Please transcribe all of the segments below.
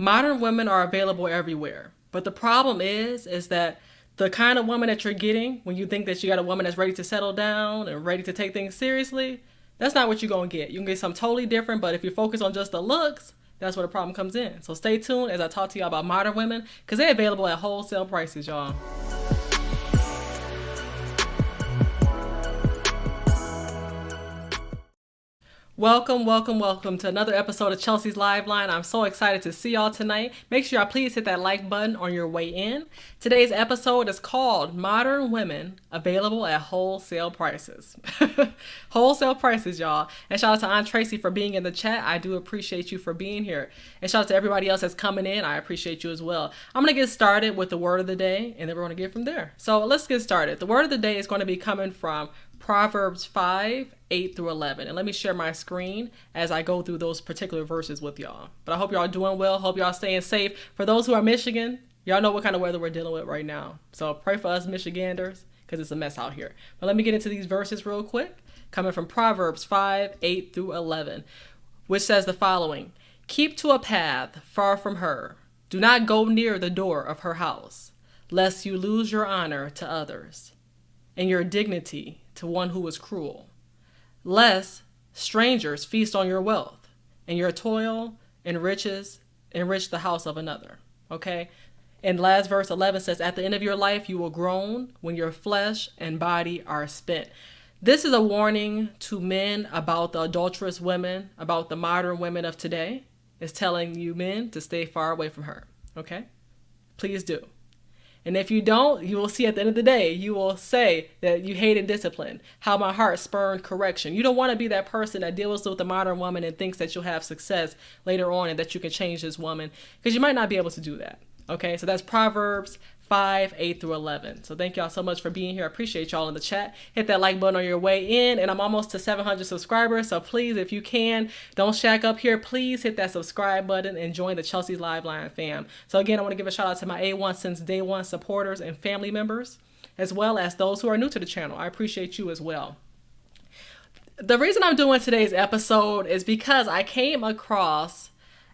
Modern women are available everywhere. But the problem is that the kind of woman that you're getting when you think that you got a woman that's ready to settle down and ready to take things seriously, that's not what you're going to get. You can get something totally different, but if you focus on just the looks, that's where the problem comes in. So stay tuned as I talk to y'all about modern women because they're available at wholesale prices, y'all. Welcome to another episode of Chelsea's Live Line. I'm so excited to see y'all tonight. Make sure y'all please hit that like button on your way in. Today's episode is called Modern Women Available at Wholesale Prices. Wholesale prices, y'all. And shout out to Aunt Tracy for being in the chat. I do appreciate you for being here. And shout out to everybody else that's coming in. I appreciate you as well. I'm going to get started with the word of the day and then we're going to get from there. So let's get started. The word of the day is going to be coming from Proverbs 5:8-11. And let me share my screen as I go through those particular verses with y'all. But I hope y'all are doing well. Hope y'all staying safe. For those who are Michigan, y'all know what kind of weather we're dealing with right now. So pray for us Michiganders because it's a mess out here. But let me get into these verses real quick. Coming from Proverbs 5:8-11, which says the following. Keep to a path far from her. Do not go near the door of her house, lest you lose your honor to others and your dignity to one who is cruel, lest strangers feast on your wealth, and your toil and riches enrich the house of another. Okay? And last verse 11 says, at the end of your life, you will groan when your flesh and body are spent. This is a warning to men about the adulterous women, about the modern women of today. It's telling you men to stay far away from her. Okay? Please do. And if you don't, you will see at the end of the day, you will say that you hated discipline, how my heart spurned correction. You don't want to be that person that deals with the modern woman and thinks that you'll have success later on and that you can change this woman, because you might not be able to do that. Okay, so that's Proverbs 5:8-11. So thank y'all so much for being here. I appreciate y'all in the chat. Hit that like button on your way in. And I'm almost to 700 subscribers. So please, if you can, don't shack up here. Please hit that subscribe button and join the Chelsea's Live Line fam. So again, I want to give a shout out to my A1 since day one supporters and family members, as well as those who are new to the channel. I appreciate you as well. The reason I'm doing today's episode is because I came across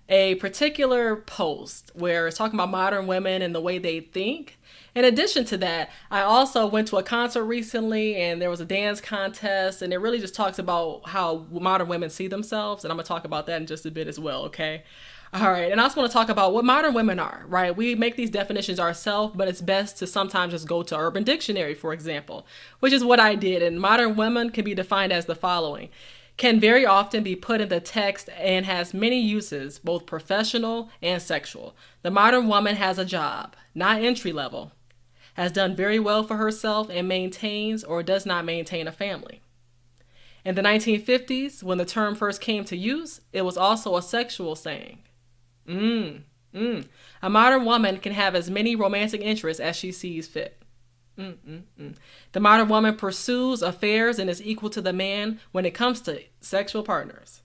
a particular post where it's talking about modern women and the way they think. In addition to that, I also went to a concert recently and there was a dance contest, and it really just talks about how modern women see themselves. And I'm going to talk about that in just a bit as well. Okay. All right. And I also want to talk about what modern women are, right? We make these definitions ourselves, but it's best to sometimes just go to Urban Dictionary, for example, which is what I did. And modern women can be defined as the following. Can very often be put in the text and has many uses, both professional and sexual. The modern woman has a job, not entry level, has done very well for herself and maintains or does not maintain a family. In the 1950s, when the term first came to use, it was also a sexual saying. A modern woman can have as many romantic interests as she sees fit. The modern woman pursues affairs and is equal to the man when it comes to sexual partners,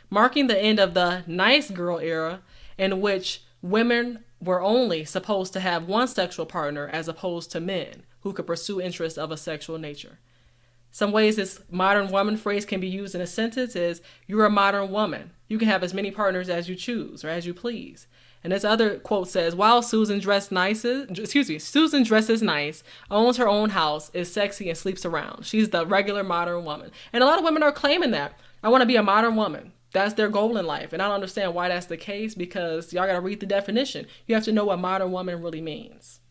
marking the end of the nice girl era in which women were only supposed to have one sexual partner as opposed to men who could pursue interests of a sexual nature. Some ways this modern woman phrase can be used in a sentence is, you're a modern woman. You can have as many partners as you choose or as you please. And this other quote says, while Susan dresses nice, owns her own house, is sexy, and sleeps around. She's the regular modern woman. And a lot of women are claiming that. I want to be a modern woman. That's their goal in life. And I don't understand why that's the case, because y'all got to read the definition. You have to know what modern woman really means.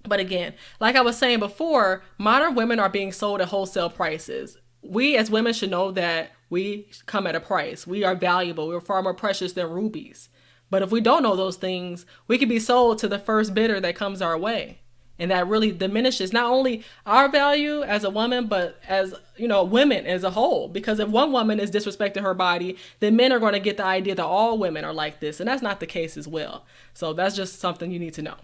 But again, like I was saying before, modern women are being sold at wholesale prices. We as women should know that we come at a price. We are valuable. We're far more precious than rubies. But if we don't know those things, we could be sold to the first bidder that comes our way. And that really diminishes not only our value as a woman, but as, women as a whole. Because if one woman is disrespecting her body, then men are going to get the idea that all women are like this. And that's not the case as well. So that's just something you need to know.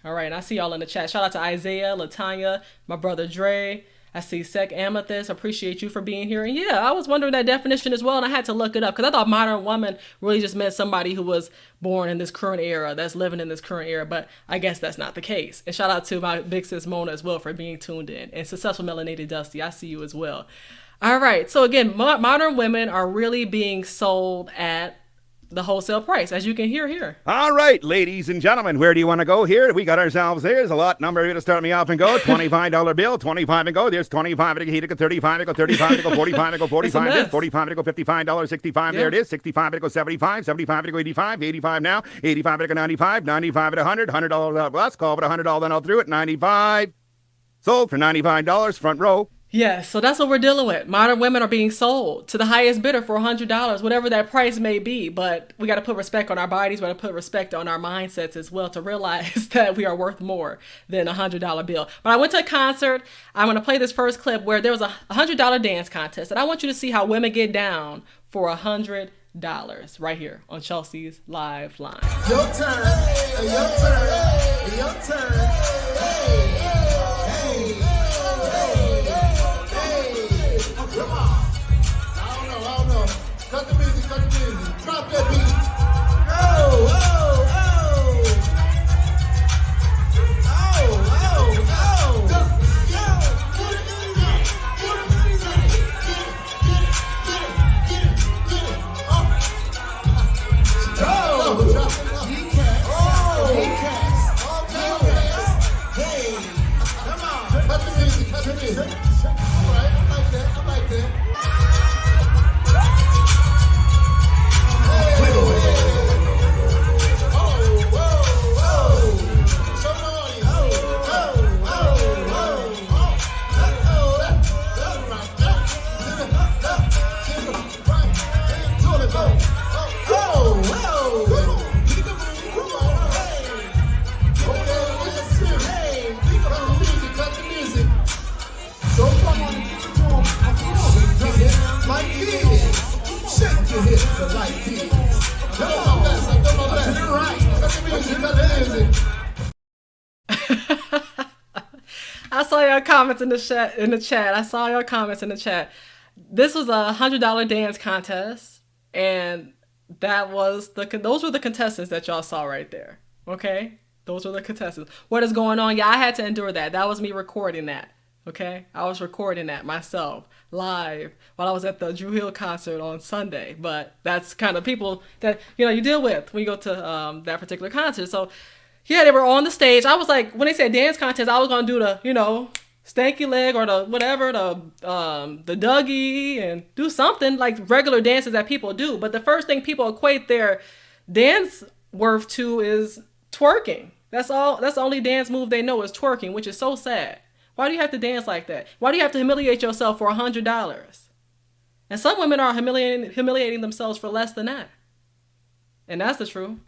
All right. And I see y'all in the chat. Shout out to Isaiah, Latanya, my brother Dre. I see Sec Amethyst. Appreciate you for being here. And yeah, I was wondering that definition as well. And I had to look it up because I thought modern woman really just meant somebody who was born in this current era, that's living in this current era. But I guess that's not the case. And shout out to my big sis Mona as well for being tuned in. And Successful Melanated Dusty, I see you as well. All right. So again, modern women are really being sold at the wholesale price, as you can hear here. All right, ladies and gentlemen, where do you want to go here? We got ourselves, there's a lot number here to start me off and go. $25 bill, 25 and go. There's 25 to go, 35 to go, 35 to go, 45 to go, 45 to go, 45 to go, $55, 65, there it is, 65 to go, 75, 75 to go, 85, 85 now, 85 to go, 95, 95 at $100, $100 out west, call it $100, then I'll through it, 95. Sold for $95, front row. Yes, so that's what we're dealing with. Modern women are being sold to the highest bidder for $100, whatever that price may be. But we got to put respect on our bodies. We got to put respect on our mindsets as well to realize that we are worth more than a $100 bill. But I went to a concert. I'm going to play this first clip where there was a $100 dance contest. And I want you to see how women get down for $100 right here on Chelsea's Live Line. Your turn. Hey, your turn. Hey, your turn. Hey. Come on. I don't know. Cut the music. Drop that beat. Oh. I saw your comments in the chat. I saw your comments in the chat. This was a $100 dance contest, and those were the contestants that y'all saw right there. Okay, those were the contestants. What is going on? Yeah, I had to endure that. That was me recording that. Okay, I was recording that myself live while I was at the Drew Hill concert on Sunday. But that's kind of people that you deal with when you go to that particular concert. So yeah, they were on the stage. I was like, when they said dance contest, I was gonna do the stanky leg or the whatever, the Dougie, and do something like regular dances that people do. But the first thing people equate their dance worth to is twerking. That's all. That's the only dance move they know is twerking, which is so sad. Why do you have to dance like that? Why do you have to humiliate yourself for $100? And some women are humiliating themselves for less than that. And that's the truth.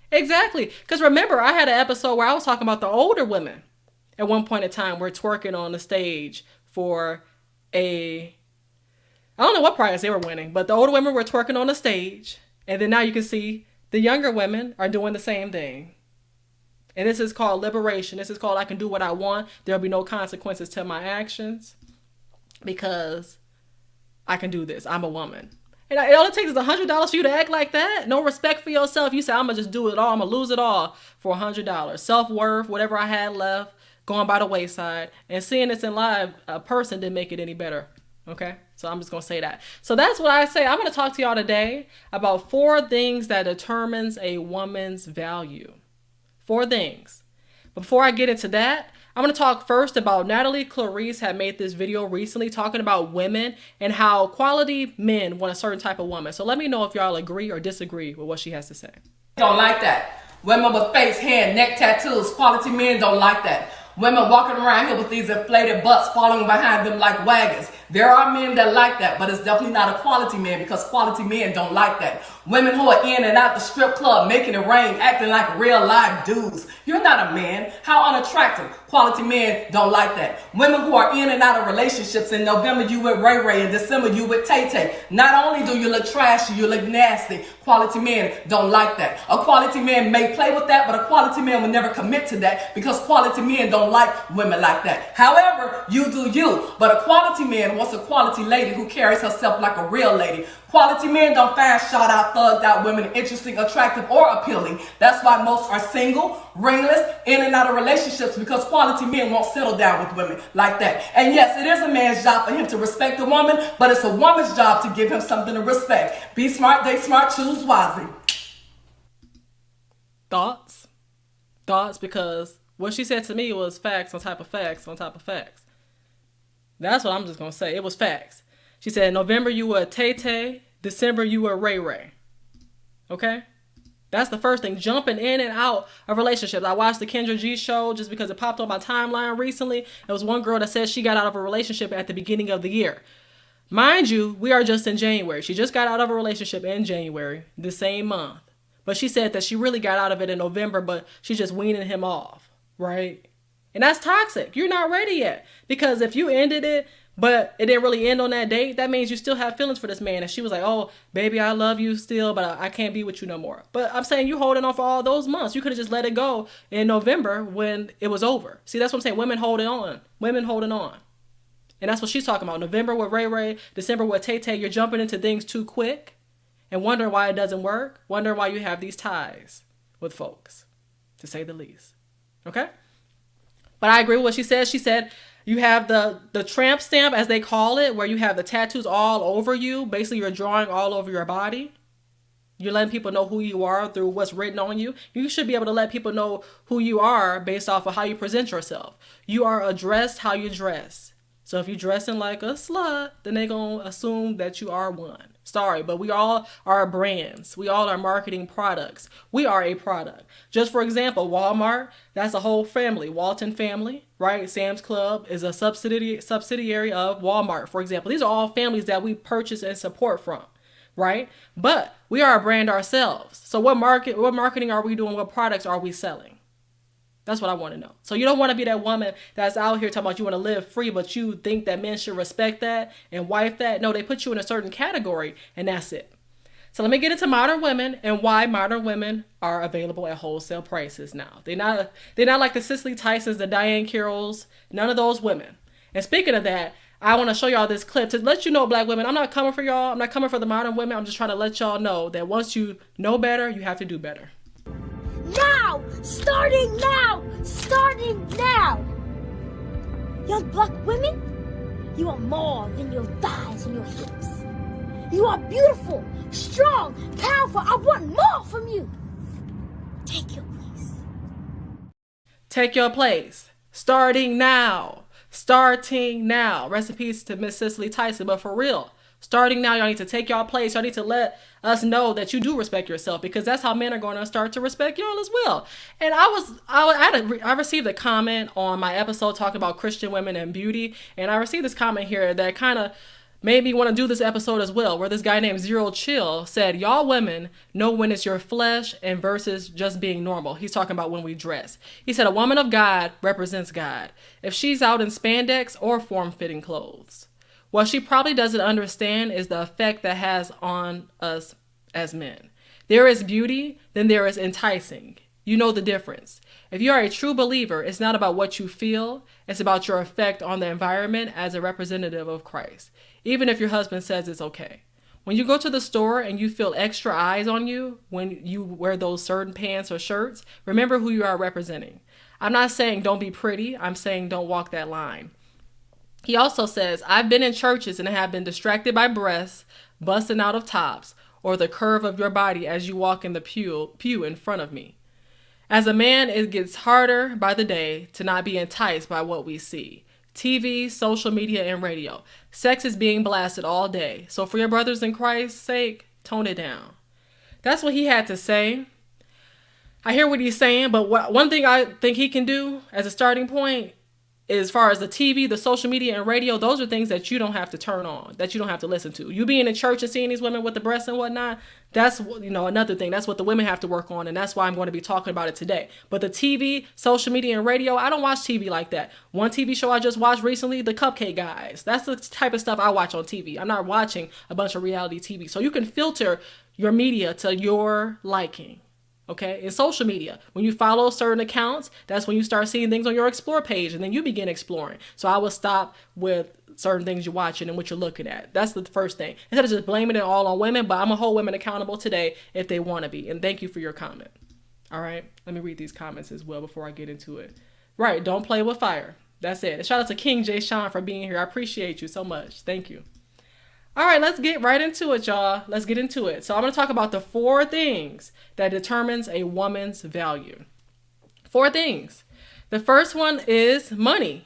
Exactly. Because remember, I had an episode where I was talking about the older women at one point in time were twerking on the stage for I don't know what prize they were winning, but the older women were twerking on the stage. And then now you can see the younger women are doing the same thing. And this is called liberation. This is called I can do what I want. There'll be no consequences to my actions because I can do this. I'm a woman. And all it takes is $100 for you to act like that. No respect for yourself. You say, I'm going to just do it all. I'm going to lose it all for $100. Self-worth, whatever I had left, going by the wayside. And seeing this in live person didn't make it any better. Okay? So I'm just going to say that. So that's what I say. I'm going to talk to y'all today about 4 things that determines a woman's value. 4 things. Before I get into that, I'm going to talk first about Natalie Clarice had made this video recently talking about women and how quality men want a certain type of woman. So let me know if y'all agree or disagree with what she has to say. Don't like that. Women with face, hair, neck tattoos, quality men don't like that. Women walking around here with these inflated butts following behind them like wagons. There are men that like that, but it's definitely not a quality man because quality men don't like that. Women who are in and out the strip club, making it rain, acting like real live dudes. You're not a man. How unattractive. Quality men don't like that. Women who are in and out of relationships. In November, you with Ray Ray. In December, you with Tay Tay. Not only do you look trashy, you look nasty. Quality men don't like that. A quality man may play with that, but a quality man will never commit to that because quality men don't like women like that. However, you do you. But a quality man wants a quality lady who carries herself like a real lady. Quality men don't find shot out, thugged out women interesting, attractive, or appealing. That's why most are single, ringless, in and out of relationships because quality men won't settle down with women like that. And yes, it is a man's job for him to respect a woman, but it's a woman's job to give him something to respect. Be smart, date smart, choose wisely. Thoughts? Thoughts? Because what she said to me was facts on top of facts on top of facts. That's what I'm just going to say. It was facts. She said, November you were Tay Tay, December you were Ray Ray. Okay? That's the first thing. Jumping in and out of relationships. I watched the Kendra G show just because it popped on my timeline recently. There was one girl that said she got out of a relationship at the beginning of the year. Mind you, we are just in January. She just got out of a relationship in January, the same month. But she said that she really got out of it in November, but she's just weaning him off, right? And that's toxic. You're not ready yet. Because if you ended it, but it didn't really end on that date, that means you still have feelings for this man. And she was like, oh, baby, I love you still, but I can't be with you no more. But I'm saying you holding on for all those months. You could have just let it go in November when it was over. See, that's what I'm saying. Women holding on. Women holding on. And that's what she's talking about. November with Ray Ray, December with Tay Tay. You're jumping into things too quick and wondering why it doesn't work. Wondering why you have these ties with folks, to say the least. Okay? But I agree with what she said. She said you have the tramp stamp, as they call it, where you have the tattoos all over you. Basically, you're drawing all over your body. You're letting people know who you are through what's written on you. You should be able to let people know who you are based off of how you present yourself. You are addressed how you dress. So if you're dressing like a slut, then they're going to assume that you are one. Sorry, but we all are brands. We all are marketing products. We are a product. Just for example, Walmart, that's a whole family. Walton family, right? Sam's Club is a subsidiary of Walmart, for example. These are all families that we purchase and support from, right? But we are a brand ourselves. So what marketing are we doing? What products are we selling? That's what I want to know. So you don't want to be that woman that's out here talking about you want to live free, but you think that men should respect that and wife that. No, they put you in a certain category and that's it. So let me get into modern women and why modern women are available at wholesale prices now. They're not like the Cicely Tysons, the Diane Carrolls, none of those women. And speaking of that, I want to show y'all this clip to let you know, black women, I'm not coming for y'all. I'm not coming for the modern women. I'm just trying to let y'all know that once you know better, you have to do better. Now! Starting now! Starting now! Young black women, you are more than your thighs and your hips. You are beautiful, strong, powerful. I want more from you. Take your place. Take your place. Starting now. Starting now. Rest in peace to Miss Cicely Tyson, but for real. Starting now, y'all need to take y'all place. Y'all need to let us know that you do respect yourself, because that's how men are going to start to respect y'all as well. And I received a comment on my episode talking about Christian women and beauty, and I received this comment here that kind of made me want to do this episode as well, where this guy named Zero Chill said, y'all women know when it's your flesh and versus just being normal. He's talking about when we dress. He said a woman of God represents God if she's out in spandex or form-fitting clothes. What she probably doesn't understand is the effect that has on us as men. There is beauty, then there is enticing. You know the difference. If you are a true believer, it's not about what you feel. It's about your effect on the environment as a representative of Christ, even if your husband says it's okay. When you go to the store and you feel extra eyes on you when you wear those certain pants or shirts, remember who you are representing. I'm not saying don't be pretty. I'm saying don't walk that line. He also says, I've been in churches and have been distracted by breasts busting out of tops or the curve of your body as you walk in the pew in front of me. As a man, it gets harder by the day to not be enticed by what we see. TV, social media, and radio. Sex is being blasted all day. So for your brothers in Christ's sake, tone it down. That's what he had to say. I hear what he's saying, but one thing I think he can do as a starting point, as far as the TV, the social media, and radio, those are things that you don't have to turn on, that you don't have to listen to. You being in church and seeing these women with the breasts and whatnot, that's, another thing. That's what the women have to work on, and that's why I'm going to be talking about it today. But the TV, social media, and radio, I don't watch TV like that. One TV show I just watched recently, The Cupcake Guys. That's the type of stuff I watch on TV. I'm not watching a bunch of reality TV. So you can filter your media to your liking. Okay, in social media, when you follow certain accounts, that's when you start seeing things on your explore page, and then you begin exploring. So I will stop with certain things you're watching and what you're looking at. That's the first thing. Instead of just blaming it all on women, but I'm gonna hold women accountable today if they want to be. And thank you for your comment. All right, let me read these comments as well before I get into it. Right, don't play with fire. That's it. And shout out to King Jay Sean for being here. I appreciate you so much. Thank you. All right, let's get right into it, y'all. Let's get into it. So I'm going to talk about the 4 things that determines a woman's value. 4 things. The first one is money.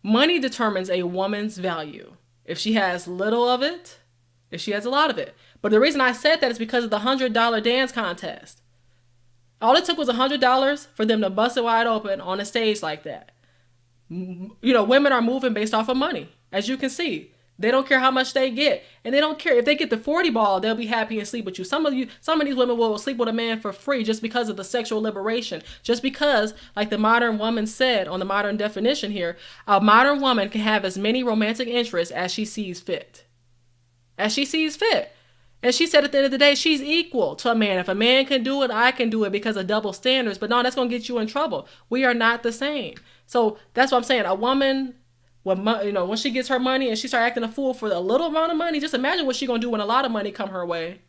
Money determines a woman's value. If she has little of it, if she has a lot of it. But the reason I said that is because of the $100 dance contest. All it took was $100 for them to bust it wide open on a stage like that. Women are moving based off of money, as you can see. They don't care how much they get. And they don't care if they get the 40 ball, they'll be happy and sleep with you. Some of these women will sleep with a man for free just because of the sexual liberation. Just because, like the modern woman said on the modern definition here, a modern woman can have as many romantic interests as she sees fit. As she sees fit. And she said at the end of the day, she's equal to a man. If a man can do it, I can do it because of double standards. But no, that's going to get you in trouble. We are not the same. So that's what I'm saying. A woman, when she gets her money and she starts acting a fool for a little amount of money, just imagine what she's going to do when a lot of money come her way.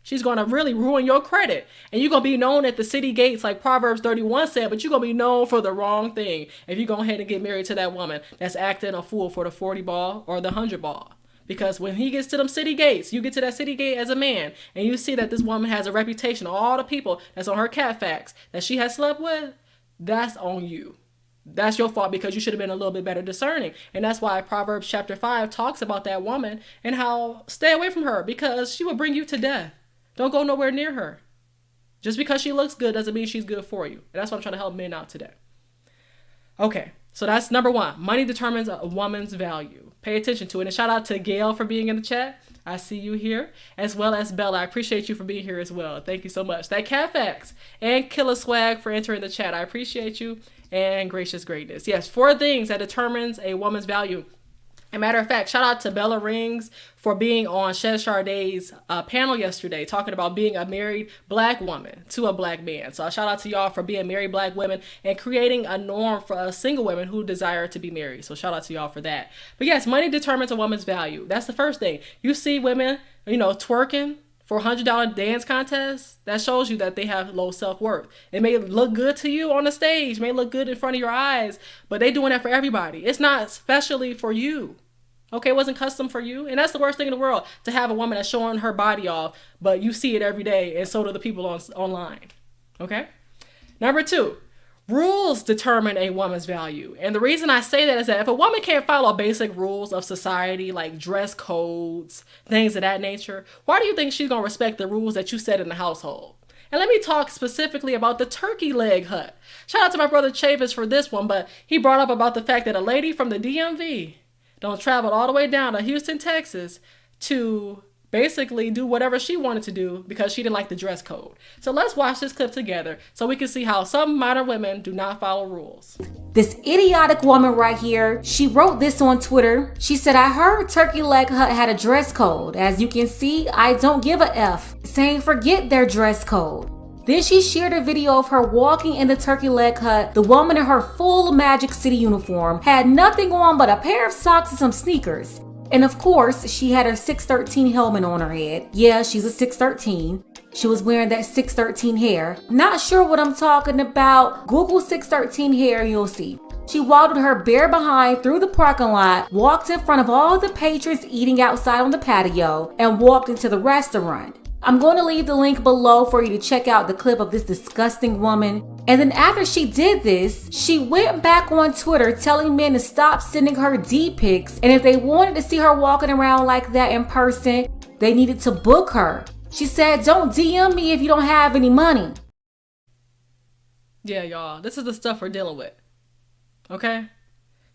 She's going to really ruin your credit. And you're going to be known at the city gates like Proverbs 31 said, but you're going to be known for the wrong thing if you go ahead and get married to that woman that's acting a fool for the 40 ball or the 100 ball. Because when he gets to them city gates, you get to that city gate as a man, and you see that this woman has a reputation, all the people that's on her Carfax that she has slept with, that's on you. That's your fault because you should have been a little bit better discerning. And that's why Proverbs chapter 5 talks about that woman and how stay away from her because she will bring you to death. Don't go nowhere near her. Just because she looks good doesn't mean she's good for you. And that's what I'm trying to help men out today. Okay, so that's number 1. Money determines a woman's value. Pay attention to it. And shout out to Gail for being in the chat. I see you here, as well as Bella. I appreciate you for being here as well. Thank you so much. That Carfax and Killer Swag for entering the chat. I appreciate you and gracious greatness. Yes, 4 things that determines a woman's value. As a matter of fact, shout out to Bella Rings for being on Shed Shardae's panel yesterday, talking about being a married black woman to a black man. So shout out to y'all for being married black women and creating a norm for single women who desire to be married. So shout out to y'all for that. But yes, money determines a woman's value. That's the first thing. You see women, twerking for $100 dance contests, that shows you that they have low self-worth. It may look good to you on the stage, may look good in front of your eyes, but they doing that for everybody. It's not specially for you. Okay, it wasn't custom for you. And that's the worst thing in the world, to have a woman that's showing her body off, but you see it every day, and so do the people online. Okay? Number 2, rules determine a woman's value. And the reason I say that is that if a woman can't follow basic rules of society, like dress codes, things of that nature, why do you think she's going to respect the rules that you set in the household? And let me talk specifically about the turkey leg hut. Shout out to my brother Chavis for this one, but he brought up about the fact that a lady from the DMV don't travel all the way down to Houston, Texas to basically do whatever she wanted to do because she didn't like the dress code. So let's watch this clip together so we can see how some modern women do not follow rules. This idiotic woman right here, she wrote this on Twitter. She said, I heard Turkey Leg Hut had a dress code. As you can see, I don't give a F, saying forget their dress code. Then she shared a video of her walking in the Turkey Leg Hut. The woman in her full Magic City uniform had nothing on but a pair of socks and some sneakers. And of course, she had her 613 helmet on her head. Yeah, she's a 613. She was wearing that 613 hair. Not sure what I'm talking about? Google 613 hair and you'll see. She waddled her bare behind through the parking lot, walked in front of all the patrons eating outside on the patio, and walked into the restaurant. I'm going to leave the link below for you to check out the clip of this disgusting woman. And then after she did this, she went back on Twitter telling men to stop sending her D-pics. And if they wanted to see her walking around like that in person, they needed to book her. She said, don't DM me if you don't have any money. Yeah, y'all, this is the stuff we're dealing with. Okay?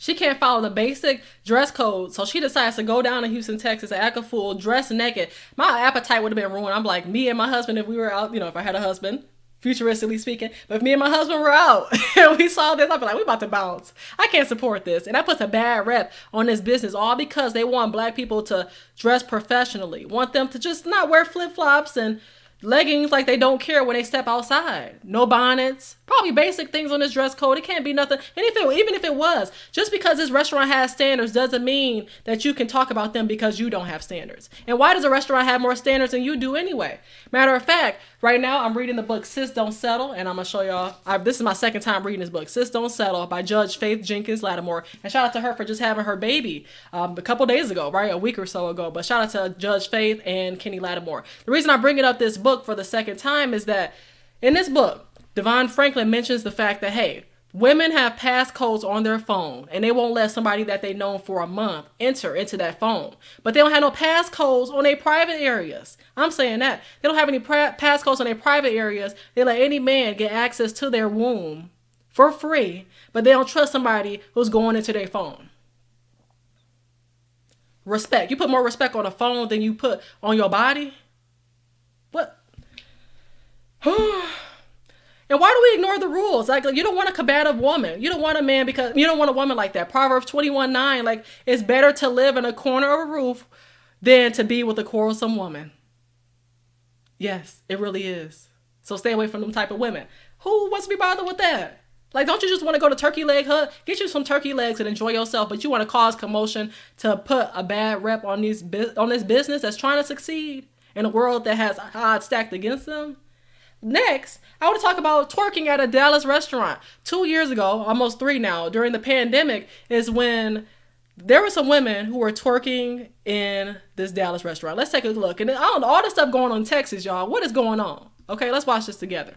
She can't follow the basic dress code, so she decides to go down to Houston, Texas, act a fool, dress naked. My appetite would have been ruined. I'm like, me and my husband, if we were out, if I had a husband, futuristically speaking, but if me and my husband were out and we saw this, I'd be like, we about to bounce. I can't support this. And that puts a bad rep on this business, all because they want black people to dress professionally, want them to just not wear flip-flops and leggings like they don't care when they step outside. No bonnets. Probably basic things on this dress code. It can't be nothing. And even if it was, just because this restaurant has standards doesn't mean that you can talk about them because you don't have standards. And why does a restaurant have more standards than you do anyway? Matter of fact, right now I'm reading the book Sis Don't Settle, and I'm gonna show y'all. This is my second time reading this book, Sis Don't Settle, by Judge Faith Jenkins Lattimore. And shout out to her for just having her baby a couple days ago, right? A week or so ago. But shout out to Judge Faith and Kenny Lattimore. The reason I'm bringing up this book for the second time is that in this book, Devon Franklin mentions the fact that, hey, women have passcodes on their phone and they won't let somebody that they've known for a month enter into that phone. But they don't have no passcodes on their private areas. I'm saying that. They don't have any passcodes on their private areas. They let any man get access to their womb for free, but they don't trust somebody who's going into their phone. Respect. You put more respect on a phone than you put on your body? What? And why do we ignore the rules? Like, you don't want a combative woman. You don't want a man because you don't want a woman like that. Proverbs 21:9, like, it's better to live in a corner of a roof than to be with a quarrelsome woman. Yes, it really is. So stay away from them type of women. Who wants to be bothered with that? Like, don't you just want to go to Turkey Leg Hut? Get you some turkey legs and enjoy yourself, but you want to cause commotion to put a bad rep on this business that's trying to succeed in a world that has odds stacked against them? Next, I want to talk about twerking at a Dallas restaurant. 2 years ago, almost 3 now, during the pandemic, is when there were some women who were twerking in this Dallas restaurant. Let's take a look. And I don't know, all this stuff going on in Texas, y'all. What is going on? Okay, let's watch this together.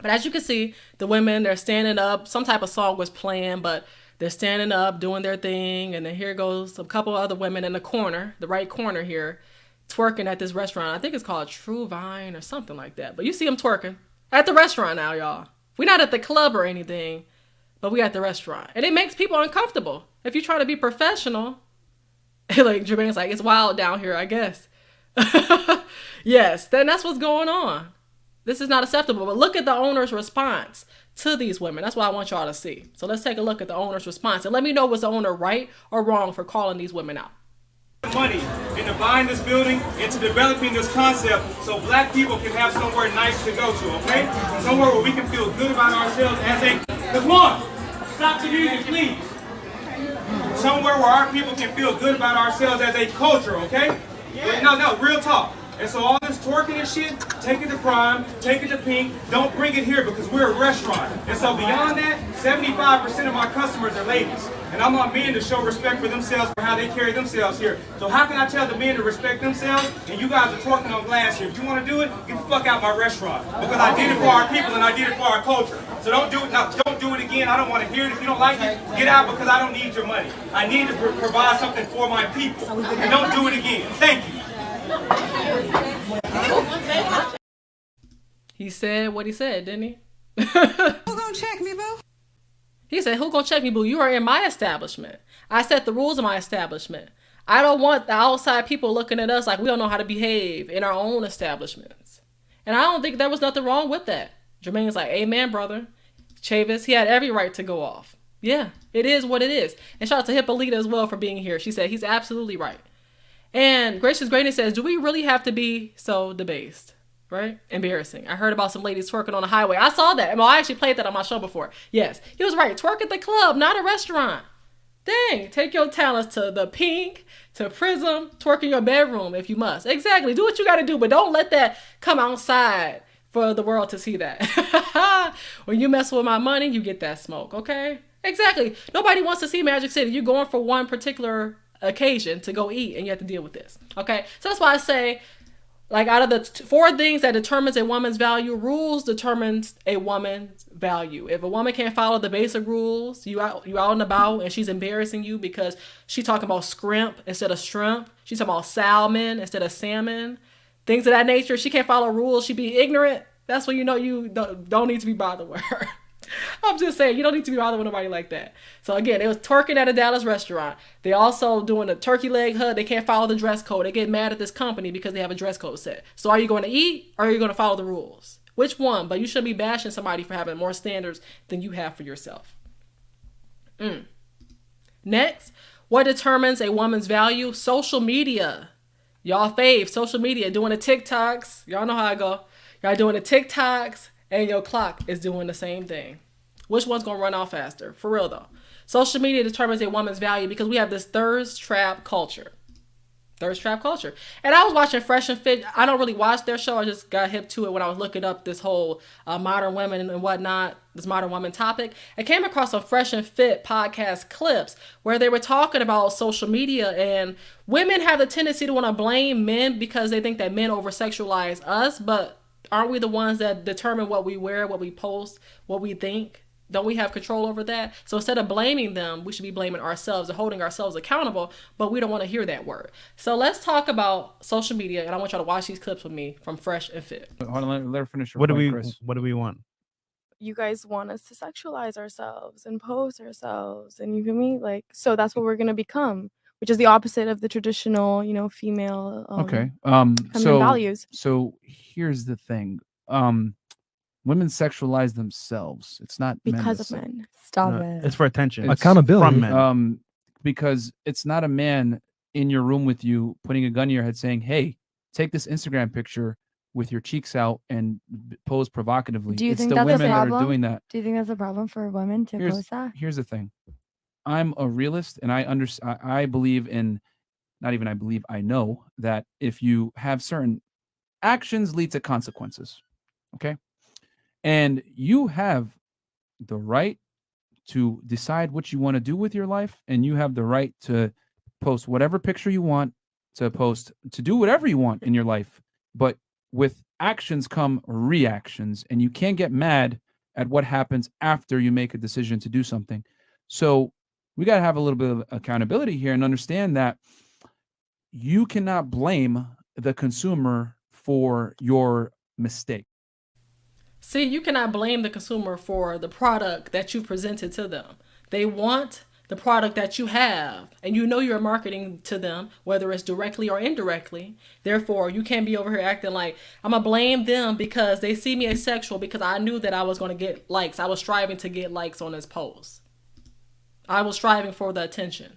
But as you can see, the women, they're standing up. Some type of song was playing, but they're standing up, doing their thing. And then here goes a couple other women in the corner, the right corner here, twerking at this restaurant. I think it's called True Vine or something like that. But you see them twerking at the restaurant now, y'all. We're not at the club or anything, but we at the restaurant. And it makes people uncomfortable. If you try to be professional, like Jermaine's like, it's wild down here, I guess. Yes, then that's what's going on. This is not acceptable. But look at the owner's response to these women. That's what I want y'all to see. So let's take a look at the owner's response. And let me know, was the owner right or wrong for calling these women out? Money into buying this building, into developing this concept so black people can have somewhere nice to go to, okay? Somewhere where we can feel good about ourselves as a, come on, stop the music, please. Somewhere where our people can feel good about ourselves as a culture, okay? No, real talk. And so all this twerking and shit, take it to Prime, take it to Pink, don't bring it here because we're a restaurant. And so beyond that, 75% of my customers are ladies. And I want men to show respect for themselves for how they carry themselves here. So how can I tell the men to respect themselves and you guys are twerking on glass here? If you want to do it, get the fuck out my restaurant. Because I did it for our people and I did it for our culture. So don't do it now. Don't do it again. I don't want to hear it. If you don't like it, get out because I don't need your money. I need to provide something for my people. And don't do it again. Thank you. He said what he said, didn't he? Who gonna check me, boo? He said, who gonna check me, boo? You are in my establishment. I set the rules of my establishment. I don't want the outside people looking at us like we don't know how to behave in our own establishments. And I don't think there was nothing wrong with that. Jermaine's like, amen, brother. Chavis, he had every right to go off. Yeah, it is what it is. And shout out to Hippolyta as well for being here. She said he's absolutely right. And Gracious Greatness says, do we really have to be so debased? Right? Embarrassing. I heard about some ladies twerking on the highway. I saw that. Well, I actually played that on my show before. Yes, he was right. Twerk at the club, not a restaurant. Dang, take your talents to the Pink, to Prism, twerk in your bedroom if you must. Exactly. Do what you got to do, but don't let that come outside for the world to see that. When you mess with my money, you get that smoke, okay? Exactly. Nobody wants to see Magic City. You're going for one particular occasion to go eat and you have to deal with this, okay? So that's why I say, like, out of the 4 things that determines a woman's value, rules determines a woman's value. If a woman can't follow the basic rules, you out and about and she's embarrassing you because she's talking about scrimp instead of shrimp. She's talking about salmon instead of salmon. Things of that nature. She can't follow rules. She be ignorant. That's when you know you don't need to be bothered with her. I'm just saying, you don't need to be bothered with nobody like that. So again, it was twerking at a Dallas restaurant. They also doing a turkey leg hut. They can't follow the dress code. They get mad at this company because they have a dress code set. So are you going to eat or are you going to follow the rules? Which one? But you shouldn't be bashing somebody for having more standards than you have for yourself. Next, what determines a woman's value? Social media. Y'all fave, social media, doing the TikToks. Y'all know how I go. Y'all doing the TikToks, and your clock is doing the same thing. Which one's gonna run out faster? For real though. Social media determines a woman's value because we have this thirst trap culture. Thirst trap culture. And I was watching Fresh and Fit. I don't really watch their show. I just got hip to it when I was looking up this whole modern women and whatnot, this modern woman topic. I came across some Fresh and Fit podcast clips where they were talking about social media, and women have the tendency to want to blame men because they think that men over-sexualize us, but aren't we the ones that determine what we wear, what we post, what we think? Don't we have control over that? So instead of blaming them, we should be blaming ourselves and holding ourselves accountable, but we don't want to hear that word. So let's talk about social media, and I want y'all to watch these clips with me from Fresh and Fit. Hold on, let her finish her What point, Chris. What do we want? You guys want us to sexualize ourselves and pose ourselves, and you feel me? Like, so that's what we're gonna become, which is the opposite of the traditional, female Okay. feminine values. So here's the thing. Women sexualize themselves. It's not Because of men. Stop it. It's for attention. It's Accountability from men. Because it's not a man in your room with you putting a gun to your head saying, "Hey, take this Instagram picture with your cheeks out and pose provocatively." Do you it's think the that's a women that are problem? doing that. Do you think that's a problem for women to post that? Here's the thing. I'm a realist, and I believe in, not even I believe, I know that if you have certain actions lead to consequences. Okay. And you have the right to decide what you want to do with your life, and you have the right to post whatever picture you want, to do whatever you want in your life. But with actions come reactions, and you can't get mad at what happens after you make a decision to do something. So we got to have a little bit of accountability here and understand that you cannot blame the consumer for your mistake. See, you cannot blame the consumer for the product that you presented to them. They want the product that you have, and you know you're marketing to them, whether it's directly or indirectly. Therefore, you can't be over here acting like, I'm going to blame them because they see me as sexual because I knew that I was going to get likes. I was striving to get likes on this post. I was striving for the attention.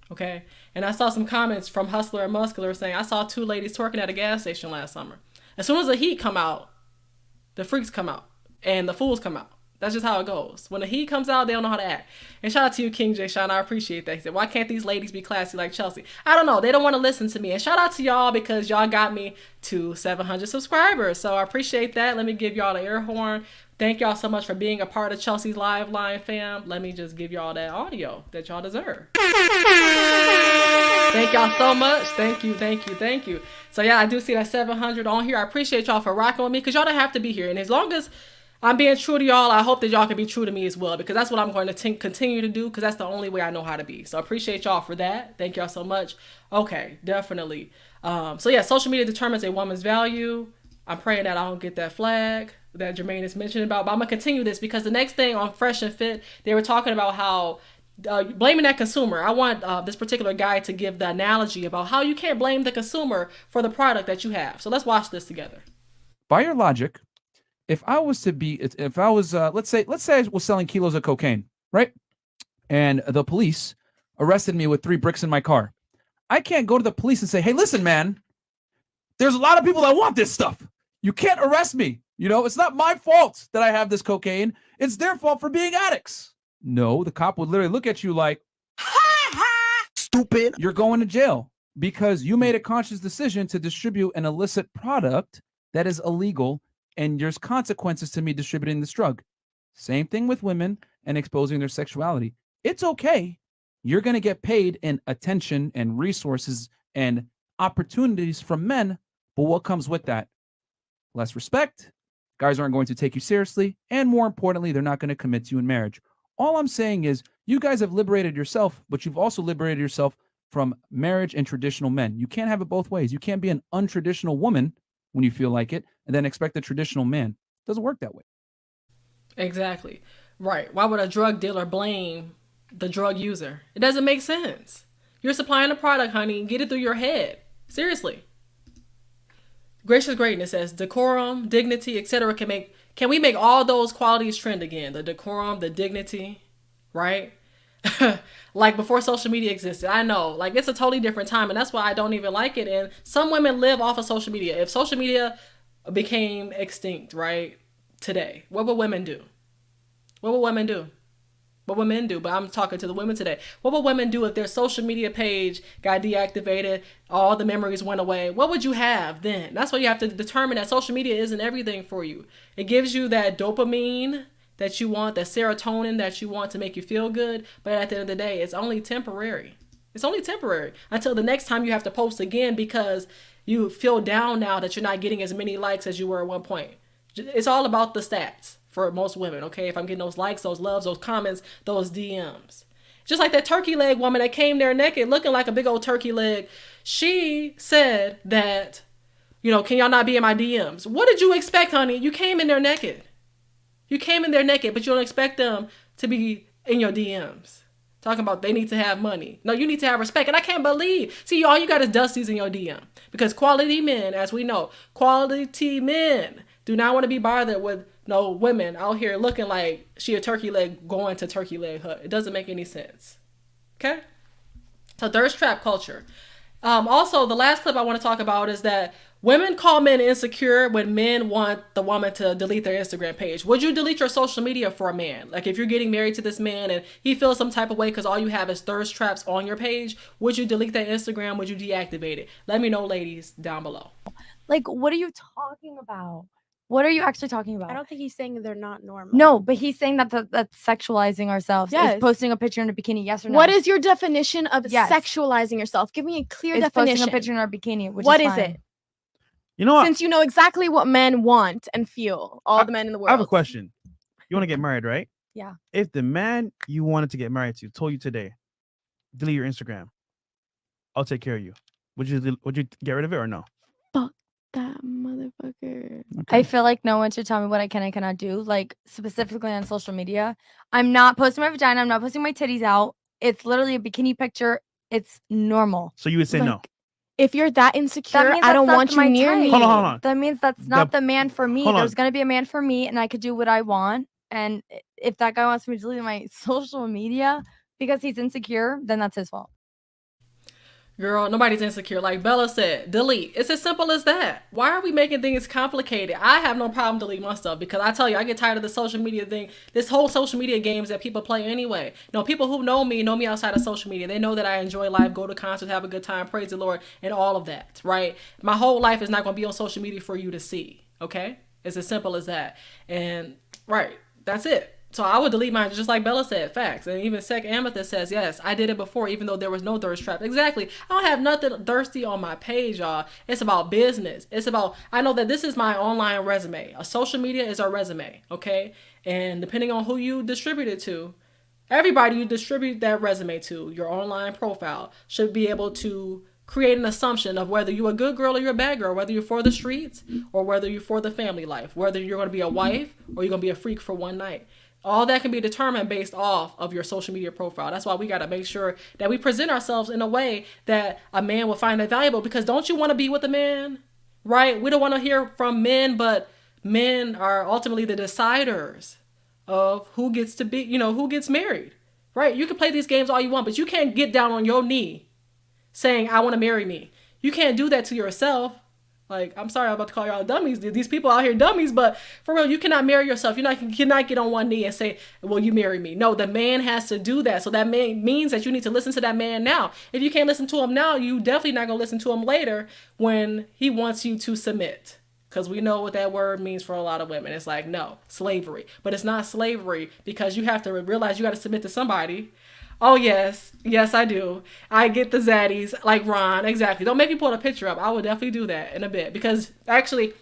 Okay? And I saw some comments from Hustler and Muscular saying, I saw 2 ladies twerking at a gas station last summer. As soon as the heat come out, the freaks come out and the fools come out. That's just how it goes. When the heat comes out, they don't know how to act. And shout out to you, King J. Sean. I appreciate that. He said, why can't these ladies be classy like Chelsea? I don't know. They don't want to listen to me. And shout out to y'all because y'all got me to 700 subscribers. So I appreciate that. Let me give y'all the air horn. Thank y'all so much for being a part of Chelsea's Live Line fam. Let me just give y'all that audio that y'all deserve. Thank y'all so much. Thank you, thank you, thank you. So yeah, I do see that 700 on here. I appreciate y'all for rocking with me because y'all don't have to be here. And as long as I'm being true to y'all, I hope that y'all can be true to me as well because that's what I'm going to continue to do because that's the only way I know how to be. So I appreciate y'all for that. Thank y'all so much. Okay, definitely. So yeah, social media determines a woman's value. I'm praying that I don't get that flag that Jermaine is mentioning about, but I'm going to continue this because the next thing on Fresh and Fit, they were talking about how blaming that consumer. I want this particular guy to give the analogy about how you can't blame the consumer for the product that you have. So let's watch this together. By your logic, if I was, let's say I was selling kilos of cocaine, right? And the police arrested me with 3 bricks in my car. I can't go to the police and say, hey, listen, man, there's a lot of people that want this stuff. You can't arrest me. It's not my fault that I have this cocaine. It's their fault for being addicts. No, the cop would literally look at you like, stupid. You're going to jail because you made a conscious decision to distribute an illicit product that is illegal, and there's consequences to me distributing this drug. Same thing with women and exposing their sexuality. It's okay. You're going to get paid in attention and resources and opportunities from men, but what comes with that? Less respect. Guys aren't going to take you seriously, and more importantly, they're not going to commit to you in marriage. All I'm saying is you guys have liberated yourself, but you've also liberated yourself from marriage and traditional men. You can't have it both ways. You can't be an untraditional woman when you feel like it and then expect a traditional man. It doesn't work that way. Exactly. Right. Why would a drug dealer blame the drug user? It doesn't make sense. You're supplying a product, honey. Get it through your head. Seriously. Gracious Greatness says decorum, dignity, etc. Can we make all those qualities trend again? The decorum, the dignity, right? like before social media existed. I know, like it's a totally different time, and that's why I don't even like it. And some women live off of social media. If social media became extinct, right, today, what would women do? What would women do? What would men do? But I'm talking to the women today. What would women do if their social media page got deactivated, all the memories went away? What would you have then? That's why you have to determine that social media isn't everything for you. It gives you that dopamine that you want, that serotonin that you want to make you feel good. But at the end of the day, it's only temporary. It's only temporary until the next time you have to post again because you feel down now that you're not getting as many likes as you were at one point. It's all about the stats for most women, okay? If I'm getting those likes, those loves, those comments, those DMs. Just like that turkey leg woman that came there naked looking like a big old turkey leg. She said that, you know, can y'all not be in my DMs? What did you expect, honey? You came in there naked. You came in there naked, but you don't expect them to be in your DMs. Talking about they need to have money. No, you need to have respect. And I can't believe. See, all you got is dusties in your DM. Because quality men, as we know, quality men do not want to be bothered with no women out here looking like she a turkey leg going to turkey leg hut. It doesn't make any sense. Okay? So thirst trap culture. Also, the last clip I want to talk about is that women call men insecure when men want the woman to delete their Instagram page. Would you delete your social media for a man? Like if you're getting married to this man and he feels some type of way because all you have is thirst traps on your page, would you delete that Instagram? Would you deactivate it? Let me know, ladies, down below. Like, what are you talking about? What are you actually talking about? I don't think he's saying they're not normal. No, but he's saying that that's sexualizing ourselves. Yes. Is posting a picture in a bikini, yes or no? What is your definition of Yes. sexualizing yourself? Give me a clear Is definition. posting a picture in our bikini, which What is is fine. it? You know what? Since you know exactly what men want and feel, all the men in the world. I have a question. You want to get married, right? Yeah. If the man you wanted to get married to told you today, delete your Instagram, I'll take care of you. Would you get rid of it or no? Fuck that motherfucker. I feel like no one should tell me what I can and cannot do. Like specifically on social media, I'm not posting my vagina. I'm not posting my titties out. It's literally a bikini picture. It's normal. So you would say no. Like, if you're that insecure, I don't want you near me. Hold on. That means that's not the man for me. Hold on. There's gonna be a man for me, and I could do what I want. And if that guy wants me to delete my social media because he's insecure, then that's his fault. Girl, nobody's insecure. Like Bella said, delete. It's as simple as that. Why are we making things complicated? I have no problem deleting my stuff because I tell you, I get tired of the social media thing. This whole social media games that people play anyway. You know, people who know me outside of social media. They know that I enjoy life, go to concerts, have a good time, praise the Lord, and all of that, right? My whole life is not going to be on social media for you to see, okay? It's as simple as that. And, right, that's it. So I would delete mine, just like Bella said, facts. And even Sec Amethyst says, yes, I did it before, even though there was no thirst trap. Exactly. I don't have nothing thirsty on my page, y'all. It's about business. It's about, I know that this is my online resume. A social media is our resume, okay? And depending on who you distribute it to, everybody you distribute that resume to, your online profile, should be able to create an assumption of whether you're a good girl or you're a bad girl, whether you're for the streets or whether you're for the family life, whether you're going to be a wife or you're going to be a freak for one night. All that can be determined based off of your social media profile. That's why we got to make sure that we present ourselves in a way that a man will find that valuable. Because don't you want to be with a man, right? We don't want to hear from men, but men are ultimately the deciders of who gets to be, who gets married, right? You can play these games all you want, but you can't get down on your knee saying, I want to marry me. You can't do that to yourself. Like, I'm sorry, I'm about to call y'all dummies. These people out here dummies, but for real, you cannot marry yourself. You cannot get on one knee and say, will you marry me? No, the man has to do that. So that means that you need to listen to that man now. If you can't listen to him now, you definitely not going to listen to him later when he wants you to submit. Because we know what that word means for a lot of women. It's like, no, slavery. But it's not slavery because you have to realize you got to submit to somebody. Oh, yes. Yes, I do. I get the zaddies like Ron. Exactly. Don't make me pull a picture up. I will definitely do that in a bit. Because actually,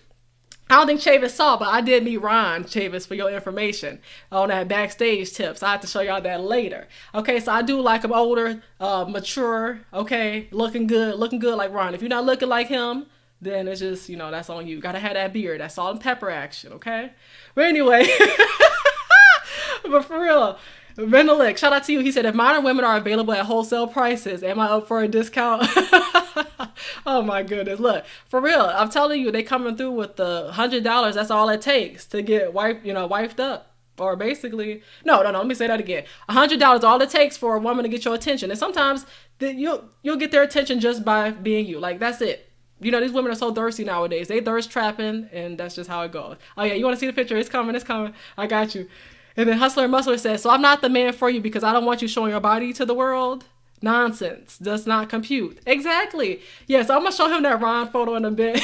I don't think Chavis saw, but I did meet Ron, Chavis, for your information on that backstage tips. I have to show y'all that later. Okay, so I do like him older, mature, okay, looking good like Ron. If you're not looking like him, then it's just, that's on you. Gotta have that beard. That's salt and pepper action, okay? But anyway, but for real, Venelick, shout out to you. He said, if modern women are available at wholesale prices, am I up for a discount? Oh my goodness. Look, for real, I'm telling you, they coming through with the $100. That's all it takes to get wifed up. Or basically, no, let me say that again. $100 all it takes for a woman to get your attention. And sometimes you'll get their attention just by being you. Like, that's it. You know, these women are so thirsty nowadays. They thirst trapping, and that's just how it goes. Oh, yeah, you want to see the picture? It's coming. I got you. And then Hustler Muscler says, so I'm not the man for you because I don't want you showing your body to the world. Nonsense. Does not compute. Exactly. Yeah, so I'm going to show him that Ron photo in a bit.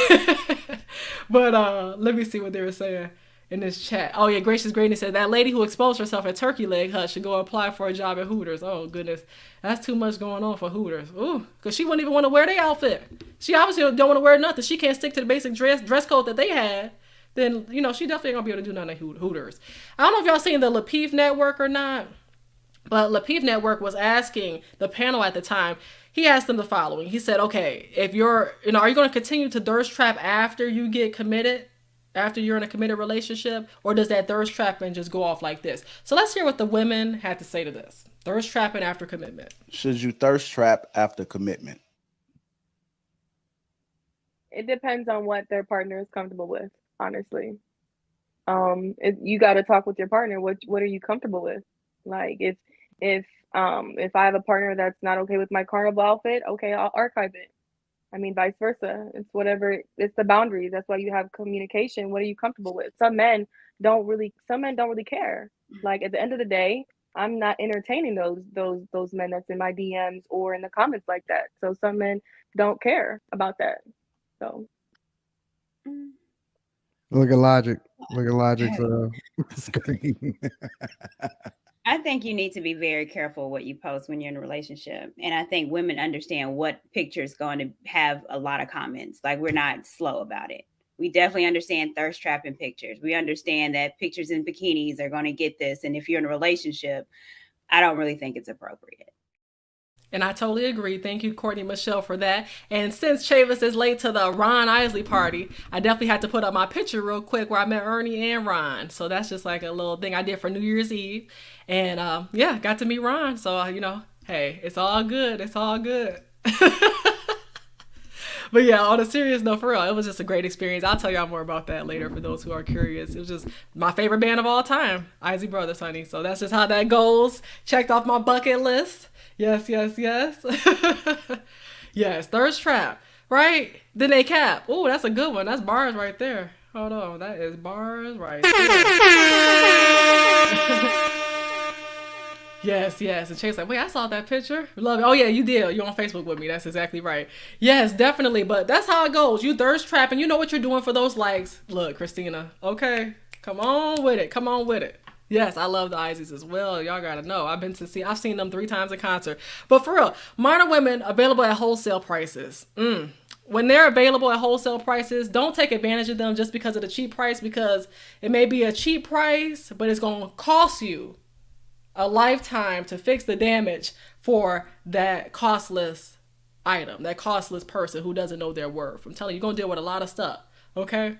But let me see what they were saying in this chat. Oh, yeah, Gracious Greatness said, that lady who exposed herself at Turkey Leg Hut should go apply for a job at Hooters. Oh, goodness. That's too much going on for Hooters. Ooh, because she wouldn't even want to wear their outfit. She obviously don't want to wear nothing. She can't stick to the basic dress code that they had. Then, you know, she definitely ain't going to be able to do nothing at Hooters. I don't know if y'all seen the Lapeef Network or not, but Lapeef Network was asking the panel at the time, he asked them the following. He said, okay, if you're, you know, are you going to continue to thirst trap after you get committed? After you're in a committed relationship, or does that thirst trapping just go off like this? So let's hear what the women had to say to this. Thirst trapping after commitment. Should you thirst trap after commitment? It depends on what their partner is comfortable with, honestly. You got to talk with your partner. What are you comfortable with? Like, if I have a partner that's not okay with my carnival outfit, okay, I'll archive it. I mean, vice versa. It's whatever. It's the boundaries. That's why you have communication. What are you comfortable with? Some men don't really care. Like, at the end of the day, I'm not entertaining those men that's in my DMs or in the comments like that. So some men don't care about that. So look at Logic. Look at Logic's screen. I think you need to be very careful what you post when you're in a relationship. And I think women understand what picture is going to have a lot of comments. Like, we're not slow about it. We definitely understand thirst trapping pictures. We understand that pictures in bikinis are going to get this. And if you're in a relationship, I don't really think it's appropriate. And I totally agree. Thank you, Courtney Michelle, for that. And since Chavis is late to the Ron Isley party, I definitely had to put up my picture real quick where I met Ernie and Ron. So that's just like a little thing I did for New Year's Eve. And yeah, got to meet Ron. So, you know, hey, it's all good. It's all good. But yeah, on a serious note, for real, it was just a great experience. I'll tell y'all more about that later for those who are curious. It was just my favorite band of all time, Isley Brothers, honey. So that's just how that goes. Checked off my bucket list. Yes. Yes, thirst trap, right? Then they cap. Oh, that's a good one. That's bars right there. Hold on, that is bars right there. Yes. And Chase like, wait, I saw that picture. Love it. Oh yeah, you did. You're on Facebook with me. That's exactly right. Yes, definitely. But that's how it goes. You thirst trapping. You know what you're doing for those likes. Look, Christina. Okay, come on with it. Yes, I love the Izies as well. Y'all gotta know. I've seen them 3 times in concert. But for real, modern women available at wholesale prices. When they're available at wholesale prices, don't take advantage of them just because of the cheap price, because it may be a cheap price, but it's gonna cost you a lifetime to fix the damage for that costless item, that costless person who doesn't know their worth. I'm telling you, you're gonna deal with a lot of stuff. Okay?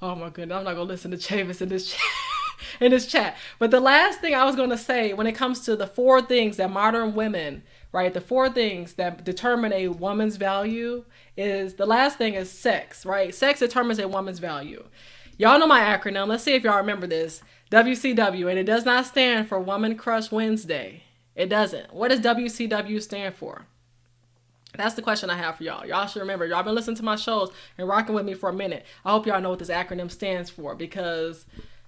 Oh my goodness, I'm not gonna listen to Chavis in this chat. But the last thing I was gonna say when it comes to the 4 things that modern women, right, the 4 things that determine a woman's value is, the last thing is sex, right? Sex determines a woman's value. Y'all know my acronym. Let's see if y'all remember this. WCW, and it does not stand for Woman Crush Wednesday. It doesn't. What does WCW stand for? That's the question I have for y'all. Y'all should remember. Y'all been listening to my shows and rocking with me for a minute. I hope y'all know what this acronym stands for, because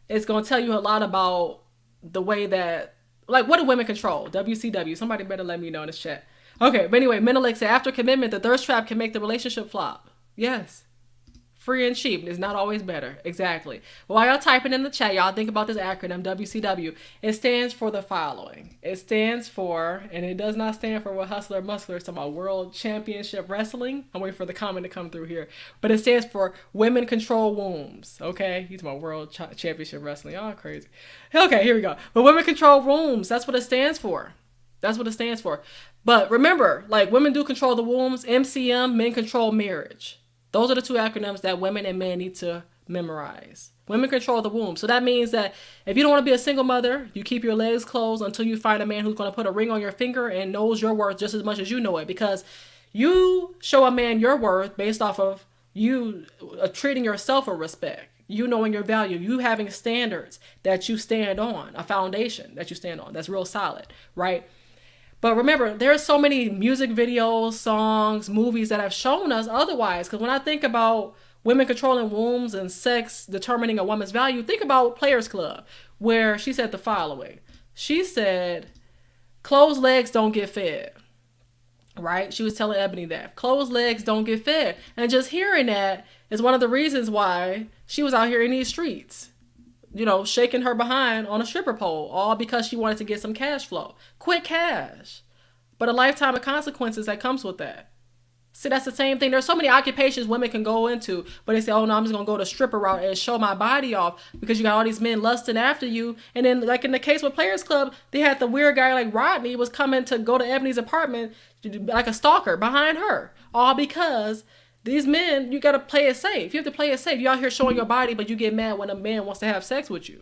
it's going to tell you a lot about the way that, like, what do women control? WCW. Somebody better let me know in this chat. Okay, but anyway, Menelik said, after commitment, the thirst trap can make the relationship flop. Yes. Free and cheap is not always better. Exactly. But while y'all typing in the chat, y'all think about this acronym, WCW. It stands for the following. It stands for, and it does not stand for what Hustler Muscular is talking about, World Championship Wrestling. I'm waiting for the comment to come through here. But it stands for Women Control Wombs. Okay? He's about World Championship Wrestling. Y'all crazy. Okay, here we go. But Women Control Wombs. That's what it stands for. That's what it stands for. But remember, like, women do control the wombs. MCM, men control marriage. Those are the 2 acronyms that women and men need to memorize. Women control the womb. So that means that if you don't want to be a single mother, you keep your legs closed until you find a man who's going to put a ring on your finger and knows your worth just as much as you know it. Because you show a man your worth based off of you treating yourself with respect. You knowing your value, you having standards that you stand on, a foundation that you stand on that's real solid, right? But remember, there's so many music videos, songs, movies that have shown us otherwise. Because when I think about women controlling wombs and sex determining a woman's value, think about Players Club, where she said the following. She said, closed legs don't get fed. Right? She was telling Ebony that. Closed legs don't get fed. And just hearing that is one of the reasons why she was out here in these streets, you know, shaking her behind on a stripper pole, all because she wanted to get some cash flow. Quick cash. But a lifetime of consequences that comes with that. See, that's the same thing. There's so many occupations women can go into, but they say, oh no, I'm just going to go the stripper route and show my body off because you got all these men lusting after you. And then like in the case with Players Club, they had the weird guy like Rodney was coming to go to Ebony's apartment like a stalker behind her. All because these men, you got to play it safe. You have to play it safe. You out here showing your body, but you get mad when a man wants to have sex with you.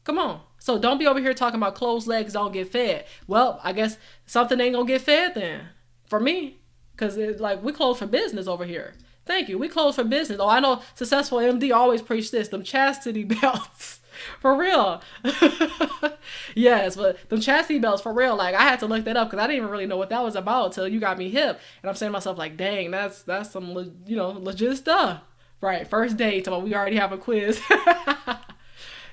Come on. So don't be over here talking about closed legs don't get fed. Well, I guess something ain't going to get fed then. For me. Because it's like, we close for business over here. Thank you. We close for business. Oh, I know Successful MD always preach this. Them chastity belts. For real. Yes, but them chastity belts, for real. Like, I had to look that up because I didn't even really know what that was about until you got me hip. And I'm saying to myself, like, dang, that's some, legit stuff. Right. First date. We already have a quiz.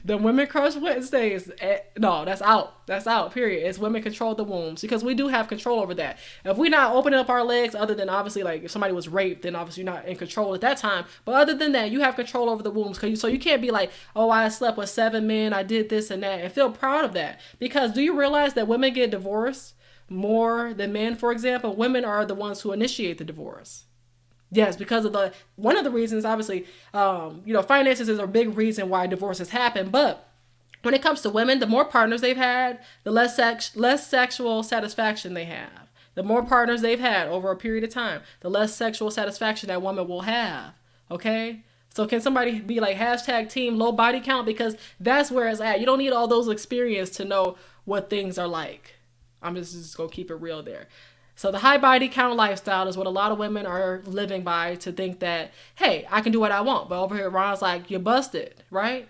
The Women Crush Wednesdays, no, that's out. That's out, period. It's women control the wombs because we do have control over that. If we're not opening up our legs, other than obviously like if somebody was raped, then obviously you're not in control at that time. But other than that, you have control over the wombs. So you can't be like, oh, I slept with 7 men, I did this and that, and feel proud of that. Because do you realize that women get divorced more than men, for example? Women are the ones who initiate the divorce. Yes, because of one of the reasons, obviously, finances is a big reason why divorces happen. But when it comes to women, the more partners they've had, the less sexual satisfaction they have. The more partners they've had over a period of time, the less sexual satisfaction that woman will have. Okay? So can somebody be like #team low body count? Because that's where it's at. You don't need all those experience to know what things are like. I'm just going to keep it real there. So the high body count lifestyle is what a lot of women are living by, to think that, hey, I can do what I want. But over here, Ron's like, you busted, right?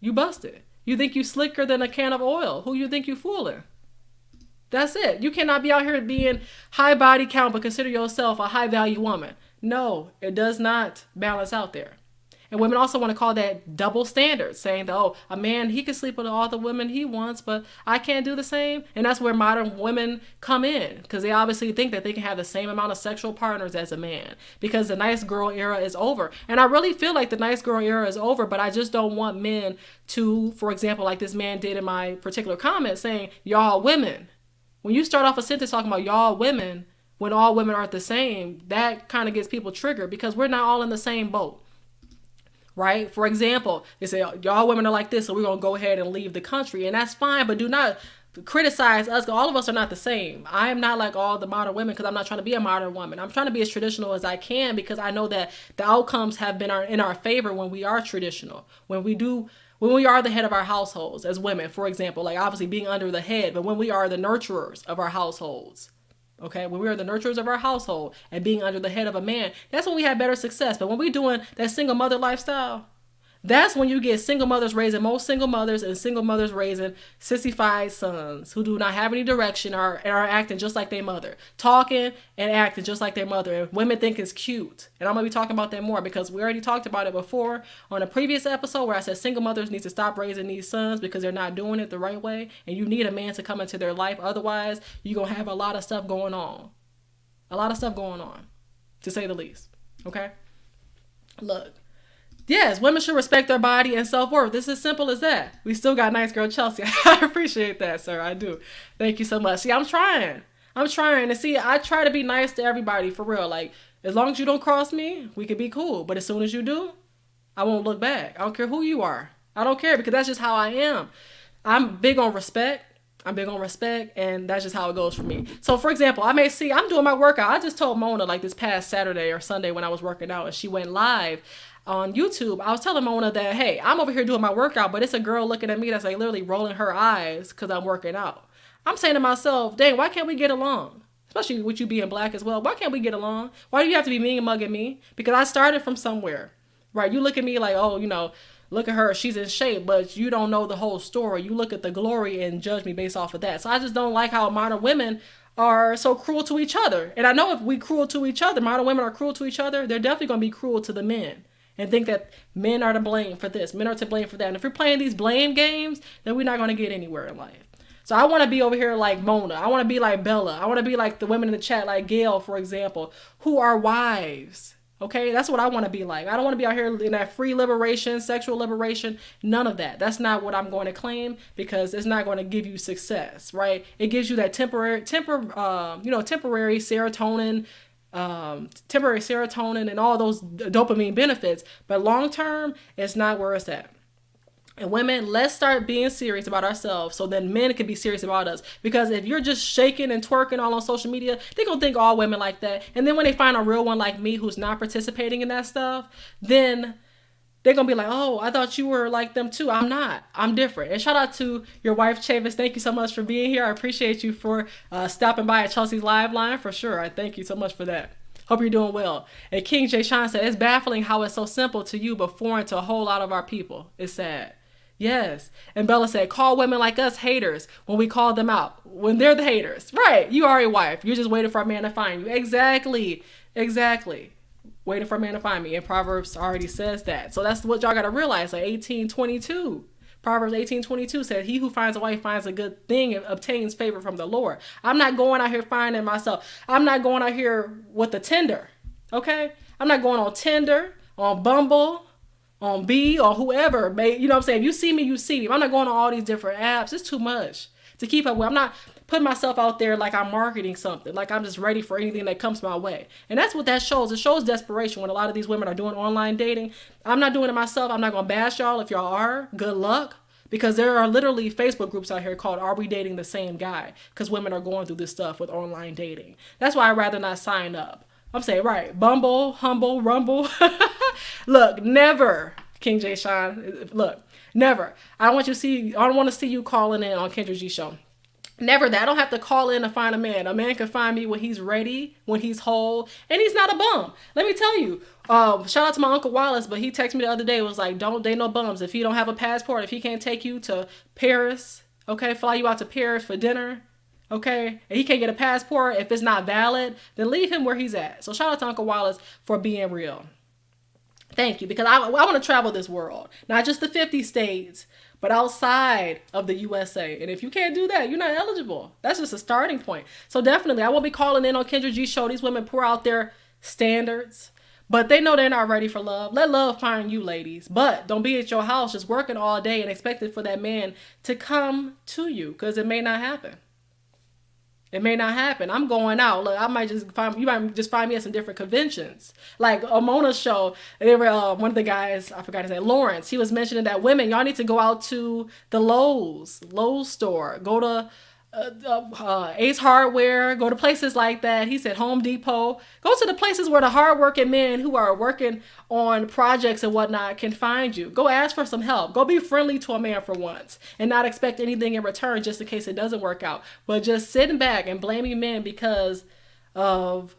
You busted. You think you slicker than a can of oil. Who you think you fooling? That's it. You cannot be out here being high body count but consider yourself a high value woman. No, it does not balance out there. And women also want to call that double standards, saying that, oh, a man, he can sleep with all the women he wants, but I can't do the same. And that's where modern women come in, because they obviously think that they can have the same amount of sexual partners as a man, because the nice girl era is over. And I really feel like the nice girl era is over, but I just don't want men to, for example, like this man did in my particular comment, saying, y'all women. When you start off a sentence talking about y'all women, when all women aren't the same, that kind of gets people triggered, because we're not all in the same boat. Right? For example, they say, y'all women are like this, so we're going to go ahead and leave the country. And that's fine, but do not criticize us. All of us are not the same. I am not like all the modern women, because I'm not trying to be a modern woman. I'm trying to be as traditional as I can, because I know that the outcomes have been in our favor when we are traditional. When we are the head of our households as women, for example, like obviously being under the head, but when we are the nurturers of our households. Okay, when we are the nurturers of our household and being under the head of a man, that's when we have better success. But when we're doing that single mother lifestyle, that's when you get single mothers raising most single mothers, and single mothers raising sissified sons who do not have any direction, or are acting just like their mother, talking and acting just like their mother. And women think it's cute. And I'm going to be talking about that more, because we already talked about it before on a previous episode where I said single mothers need to stop raising these sons because they're not doing it the right way. And you need a man to come into their life. Otherwise, you're going to have a lot of stuff going on. A lot of stuff going on, to say the least. Okay? Look. Yes, women should respect their body and self-worth. It's as simple as that. We still got nice girl Chelsea. I appreciate that, sir. I do. Thank you so much. See, I'm trying. And see, I try to be nice to everybody, for real. Like, as long as you don't cross me, we can be cool. But as soon as you do, I won't look back. I don't care who you are. I don't care, because that's just how I am. I'm big on respect. And that's just how it goes for me. So, for example, I may see, I'm doing my workout. I just told Mona, like, this past Saturday or Sunday when I was working out, and she went live on YouTube. I was telling Mona that, hey, I'm over here doing my workout, but it's a girl looking at me that's like literally rolling her eyes because I'm working out. I'm saying to myself, dang, why can't we get along? Especially with you being black as well. Why can't we get along? Why do you have to be mean and mugging me? Because I started from somewhere, right? You look at me like, oh, look at her, she's in shape, but you don't know the whole story. You look at the glory and judge me based off of that. So I just don't like how modern women are so cruel to each other. And I know if we cruel to each other, modern women are cruel to each other, they're definitely going to be cruel to the men and think that men are to blame for this, men are to blame for that. And if we're playing these blame games, then we're not going to get anywhere in life. So I want to be over here like Mona. I want to be like Bella. I want to be like the women in the chat, like Gail, for example, who are wives. Okay, that's what I want to be like. I don't want to be out here in that free liberation, sexual liberation, none of that. That's not what I'm going to claim, because it's not going to give you success, right? It gives you that temporary serotonin, and all those dopamine benefits, but long term, it's not where it's at. And women, let's start being serious about ourselves so then men can be serious about us. Because if you're just shaking and twerking all on social media, they're going to think all women like that. And then when they find a real one like me who's not participating in that stuff, then they're going to be like, oh, I thought you were like them too. I'm not. I'm different. And shout out to your wife, Chavis. Thank you so much for being here. I appreciate you for stopping by at Chelsea's Live Line for sure. I thank you so much for that. Hope you're doing well. And King J. Sean said, it's baffling how it's so simple to you but foreign to a whole lot of our people. It's sad. Yes. And Bella said, call women like us haters when we call them out, when they're the haters. Right. You are a wife. You're just waiting for a man to find you. Exactly. Waiting for a man to find me. And Proverbs already says that. So that's what y'all got to realize. Like 18:22. Proverbs 18:22 says, he who finds a wife finds a good thing and obtains favor from the Lord. I'm not going out here finding myself. I'm not going out here with the Tinder. Okay. I'm not going on Tinder, on Bumble, on B, or whoever, you know what I'm saying? If you see me, you see me. I'm not going on all these different apps. It's too much to keep up with. I'm not putting myself out there like I'm marketing something, like I'm just ready for anything that comes my way. And that's what that shows. It shows desperation when a lot of these women are doing online dating. I'm not doing it myself. I'm not going to bash y'all. If y'all are, good luck. Because there are literally Facebook groups out here called Are We Dating the Same Guy? Because women are going through this stuff with online dating. That's why I'd rather not sign up. I'm saying, right, Bumble, Humble, Rumble. Look, never, King J. Sean, look, never. I don't want to see you calling in on Kendra G Show. Never that. I don't have to call in to find a man. A man can find me when he's ready, when he's whole, and he's not a bum. Let me tell you, shout out to my Uncle Wallace, but he texted me the other day, was like, don't date no bums. If he don't have a passport, if he can't take you to Paris, okay, fly you out to Paris for dinner, okay, and he can't get a passport, if it's not valid, then leave him where he's at. So shout out to Uncle Wallace for being real. Thank you, because I want to travel this world, not just the 50 states, but outside of the USA. And if you can't do that, you're not eligible. That's just a starting point. So definitely, I won't be calling in on Kendra G Show. These women pour out their standards, but they know they're not ready for love. Let love find you, ladies. But don't be at your house just working all day and expecting for that man to come to you, because it may not happen. It may not happen. I'm going out. Look, you might just find me at some different conventions. Like on Mona's show, one of the guys, I forgot his name, Lawrence, he was mentioning that women, y'all need to go out to the Lowe's store, go to Ace Hardware, go to places like that. He said Home Depot, go to the places where the hardworking men who are working on projects and whatnot can find you. Go ask for some help. Go be friendly to a man for once and not expect anything in return just in case it doesn't work out. But just sitting back and blaming men because of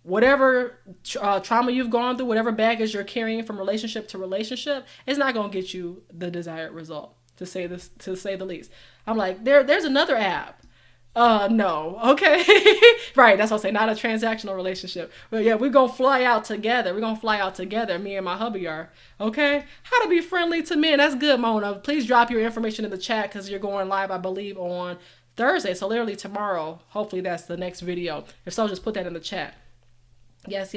whatever trauma you've gone through, whatever baggage you're carrying from relationship to relationship, it's not going to get you the desired result, to say the least. I'm like, there's another app. No. Okay. Right. That's what I'm saying. Not a transactional relationship. But yeah, we're going to fly out together. Me and my hubby are. Okay. How to be friendly to men. That's good, Mona. Please drop your information in the chat, because you're going live, I believe, on Thursday. So literally tomorrow. Hopefully that's the next video. If so, just put that in the chat. Yes.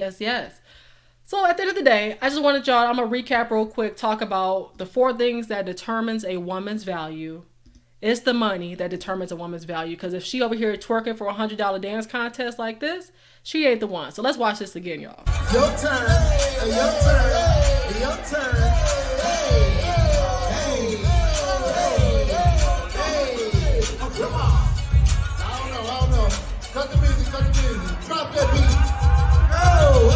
So at the end of the day, I just wanted y'all, I'm going to recap real quick, talk about the 4 things that determines a woman's value. It's the money that determines a woman's value, because if she over here twerking for a $100 dance contest like this, she ain't the one. So let's watch this again, y'all. Your turn. Your turn. Your turn. Hey. Come on. I don't know. Cut the music. Drop that beat. Oh.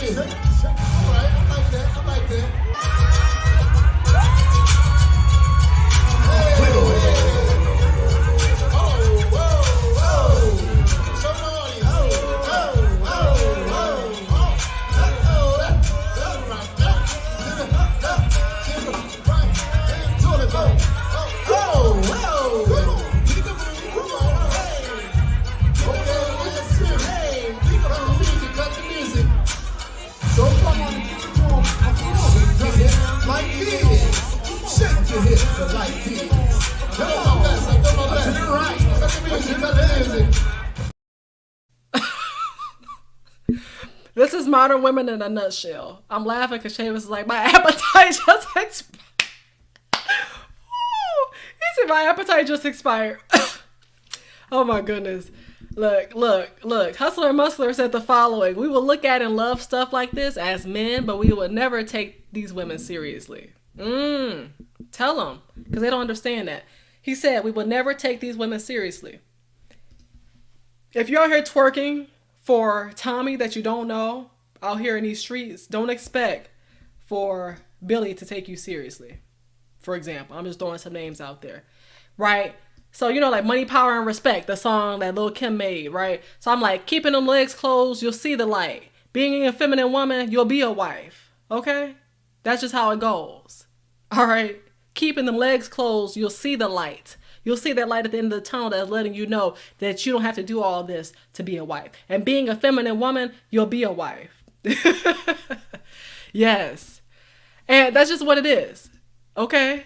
music. All right, I like that. I like that. Hey, oh, whoa, whoa. Show the audience. Like this. Shake your hips like this. Come on, best. I do my best. To the right. Cut the music. Cut the music. This is Modern Women in a nutshell. I'm laughing because Seamus is like, my appetite just expired. He said, my appetite just expired. Oh my goodness. Look. Hustler and Muscular said the following. We will look at and love stuff like this as men, but we will never take these women seriously. Tell them, because they don't understand that. He said, we will never take these women seriously. If you're out here twerking for Tommy that you don't know out here in these streets, don't expect for Billy to take you seriously. For example, I'm just throwing some names out there, right? So, you know, like Money, Power, and Respect, the song that Lil' Kim made, right? So I'm like, keeping them legs closed, you'll see the light. Being a feminine woman, you'll be a wife, okay? That's just how it goes, all right? Keeping them legs closed, you'll see the light. You'll see that light at the end of the tunnel that's letting you know that you don't have to do all this to be a wife. And being a feminine woman, you'll be a wife. Yes. And that's just what it is. Okay?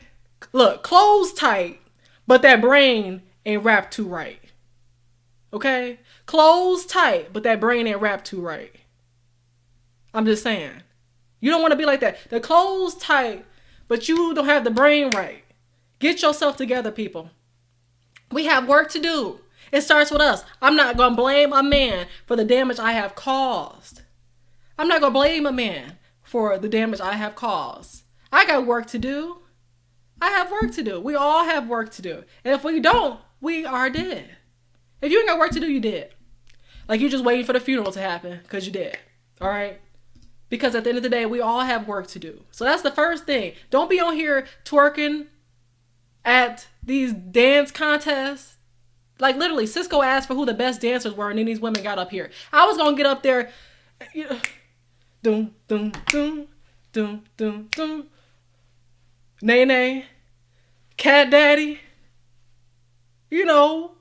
Look, clothes tight, but that brain ain't wrapped too right. Okay? Clothes tight, but that brain ain't wrapped too right. I'm just saying. You don't want to be like that. The clothes tight, but you don't have the brain right. Get yourself together, people. We have work to do. It starts with us. I'm not going to blame a man for the damage I have caused. I'm not going to blame a man for the damage I have caused. I got work to do. I have work to do. We all have work to do. And if we don't, we are dead. If you ain't got work to do, you dead. Like you just waiting for the funeral to happen because you dead. All right? Because at the end of the day, we all have work to do. So that's the first thing. Don't be on here twerking at these dance contests. Like literally, Cisco asked for who the best dancers were, and then these women got up here. I was gonna get up there, you know, doom, doom, doom, doom, doom, doom. Nene, Cat Daddy. You know,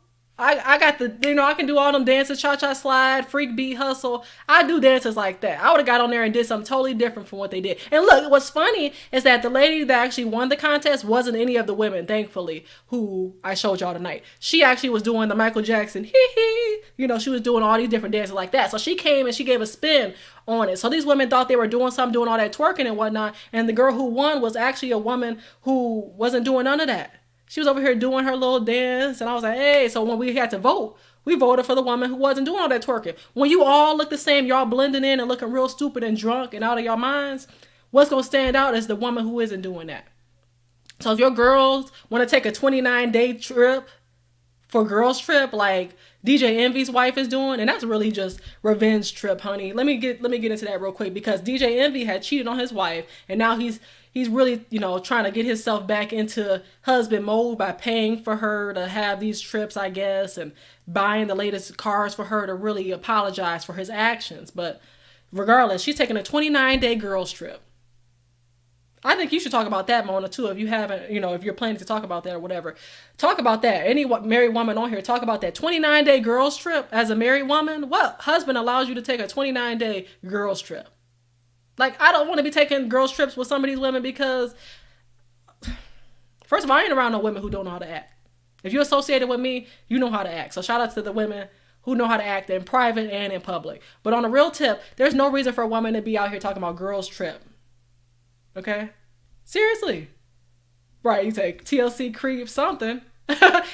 I got the, you know, I can do all them dances, cha-cha slide, freak beat, hustle. I do dances like that. I would have got on there and did something totally different from what they did. And look, what's funny is that the lady that actually won the contest wasn't any of the women, thankfully, who I showed y'all tonight. She actually was doing the Michael Jackson, hee. You know, she was doing all these different dances like that. So she came and she gave a spin on it. So these women thought they were doing something, doing all that twerking and whatnot. And the girl who won was actually a woman who wasn't doing none of that. She was over here doing her little dance, and I was like, hey, so when we had to vote, we voted for the woman who wasn't doing all that twerking. When you all look the same, y'all blending in and looking real stupid and drunk and out of your minds, what's going to stand out is the woman who isn't doing that. So if your girls want to take a 29-day trip for girls trip like DJ Envy's wife is doing, and that's really just revenge trip, honey. Let me get into that real quick, because DJ Envy had cheated on his wife, and now he's really, you know, trying to get himself back into husband mode by paying for her to have these trips, I guess, and buying the latest cars for her to really apologize for his actions. But regardless, she's taking a 29-day girls trip. I think you should talk about that, Mona, too, if you haven't, you know, if you're planning to talk about that or whatever. Talk about that. Any married woman on here, talk about that 29-day girls trip as a married woman. What husband allows you to take a 29-day girls trip? Like, I don't want to be taking girls trips with some of these women because, first of all, I ain't around no women who don't know how to act. If you're associated with me, you know how to act. So shout out to the women who know how to act in private and in public. But on a real tip, there's no reason for a woman to be out here talking about girls trip. Okay? Seriously. Right, you take TLC creep something.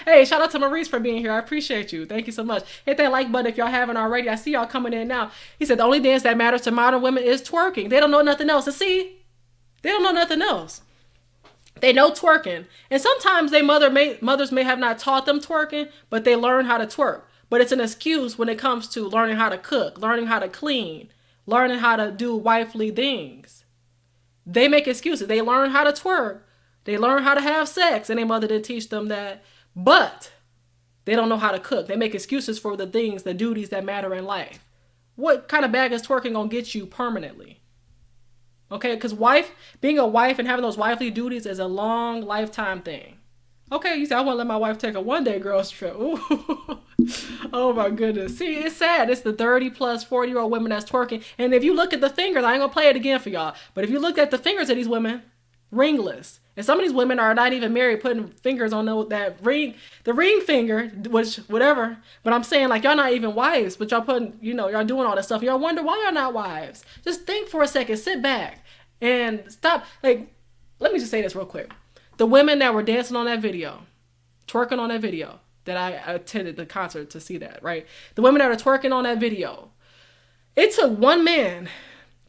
Hey, shout out to Maurice for being here. I appreciate you. Thank you so much. Hit that like button if y'all haven't already. I see y'all coming in now. He said the only dance that matters to modern women is twerking. They don't know nothing else. And see, they don't know nothing else. They know twerking. And sometimes mothers may have not taught them twerking, but they learn how to twerk. But it's an excuse when it comes to learning how to cook, learning how to clean, learning how to do wifely things. They make excuses. They learn how to twerk. They learn how to have sex, and their mother didn't teach them that. But they don't know how to cook. They make excuses for the things, the duties that matter in life. What kind of bag is twerking gonna get you permanently? Okay, because being a wife and having those wifely duties is a long lifetime thing. Okay, you say, I want to let my wife take a one-day girls trip. Ooh. Oh my goodness. See, it's sad. It's the 30 plus 40-year-old women that's twerking. And if you look at the fingers, I ain't gonna play it again for y'all, but if you look at the fingers of these women, ringless. And some of these women are not even married, putting fingers on that ring, the ring finger, which whatever. But I'm saying, like, y'all not even wives, but y'all putting, y'all doing all that stuff. Y'all wonder why y'all not wives. Just think for a second, sit back and stop. Like, let me just say this real quick. The women that were dancing on that video, twerking on that video, that I attended the concert to see that, right? The women that are twerking on that video, it took one man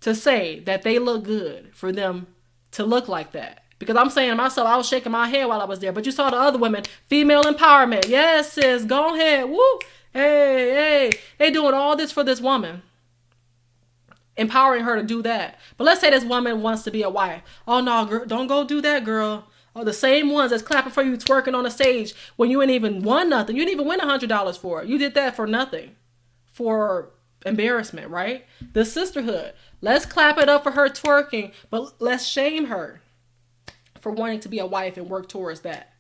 to say that they look good for them to look like that. Because I'm saying to myself, I was shaking my head while I was there. But you saw the other women, female empowerment. Yes, sis, go ahead. Woo. Hey. They doing all this for this woman. Empowering her to do that. But let's say this woman wants to be a wife. Oh, no, girl, don't go do that, girl. Oh, the same ones that's clapping for you twerking on the stage when you ain't even won nothing. You didn't even win $100 for it. You did that for nothing. For embarrassment, right? The sisterhood. Let's clap it up for her twerking, but let's shame her for wanting to be a wife and work towards that.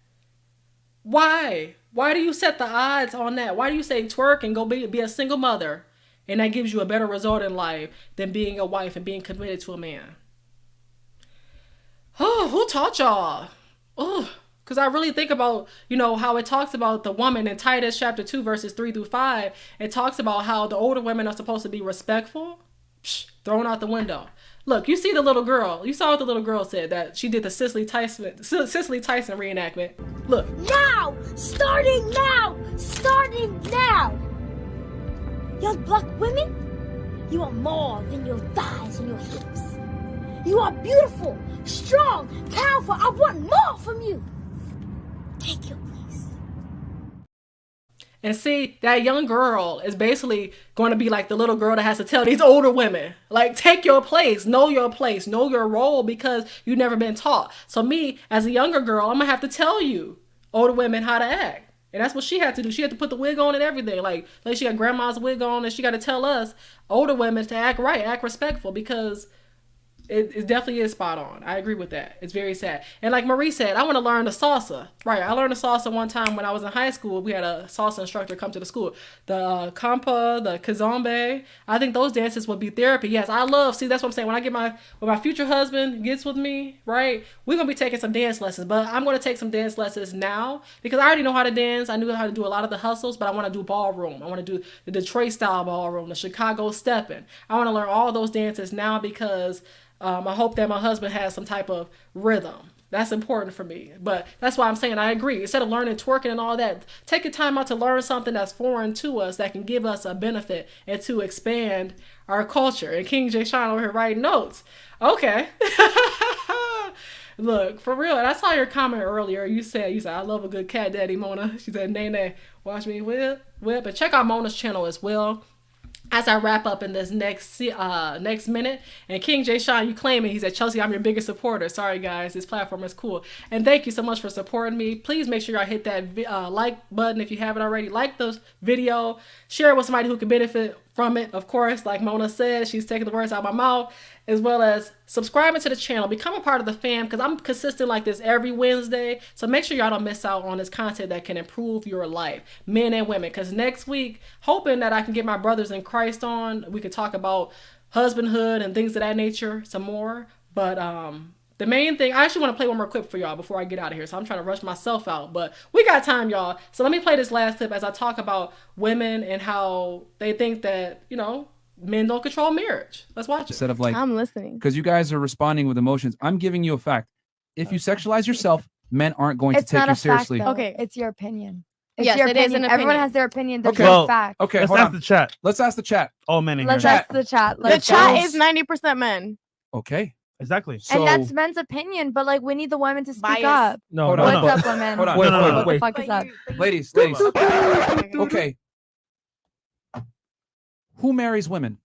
Why? Why do you set the odds on that? Why do you say twerk and go be a single mother, and that gives you a better result in life than being a wife and being committed to a man? Oh, who taught y'all? Oh, because I really think about, how it talks about the woman in Titus chapter 2, verses 3-5. It talks about how the older women are supposed to be respectful. Thrown out the window. Look, you see the little girl. You saw what the little girl said, that she did the Cicely Tyson reenactment. Look. Now! Starting now! Starting now! Young black women, you are more than your thighs and your hips. You are beautiful, strong, powerful. I want more from you. Take your place. And see, that young girl is basically going to be like the little girl that has to tell these older women, like, take your place, know your role, because you've never been taught. So me, as a younger girl, I'm going to have to tell you, older women, how to act. And that's what she had to do. She had to put the wig on and everything. Like she got grandma's wig on, and she got to tell us, older women, to act right, act respectful, because it definitely is spot on. I agree with that. It's very sad. And like Marie said, I want to learn the salsa. Right. I learned the salsa one time when I was in high school. We had a salsa instructor come to the school. The compa, the kizombe. I think those dances would be therapy. Yes, see, that's what I'm saying. When my future husband gets with me, right, we're going to be taking some dance lessons. But I'm going to take some dance lessons now because I already know how to dance. I knew how to do a lot of the hustles, but I want to do ballroom. I want to do the Detroit style ballroom, the Chicago stepping. I want to learn all those dances now because I hope that my husband has some type of rhythm. That's important for me. But that's why I'm saying I agree. Instead of learning twerking and all that, take your time out to learn something that's foreign to us that can give us a benefit and to expand our culture. And King J. Sean over here writing notes. Okay. Look, for real. And I saw your comment earlier. You said, I love a good cat daddy, Mona. She said, Nene, watch me whip. And check out Mona's channel as well. As I wrap up in this next minute. And King J. Sean, you claiming, he said, Chelsea, I'm your biggest supporter. Sorry, guys. This platform is cool. And thank you so much for supporting me. Please make sure y'all hit that like button if you haven't already. Like the video. Share it with somebody who can benefit from it. Of course, like Mona said, she's taking the words out of my mouth. As well as subscribing to the channel. Become a part of the fam because I'm consistent like this every Wednesday. So make sure y'all don't miss out on this content that can improve your life, men and women. Because next week, hoping that I can get my brothers in Christ on. We could talk about husbandhood and things of that nature some more. But the main thing, I actually want to play one more clip for y'all before I get out of here. So I'm trying to rush myself out. But we got time, y'all. So let me play this last clip as I talk about women and how they think that, men don't control marriage. Let's watch it. Instead of like, I'm listening. Because you guys are responding with emotions. I'm giving you a fact. If you sexualize yourself, men aren't going to take you seriously. Okay, it's your opinion. It's Yes, your it is opinion. an Everyone opinion. has their opinion. There's Okay. no Well, fact. Okay, Let's hold ask on. the chat. Let's ask the chat. All men in Let's here. ask the chat. The Let's chat ask. is 90% men. Okay. Exactly. So, And that's men's opinion, but like we need the women to speak Bias. up. No, Hold no, on. no. What's up, women? Hold on. Wait, What wait. the fuck is up? Ladies. Okay. Who marries women?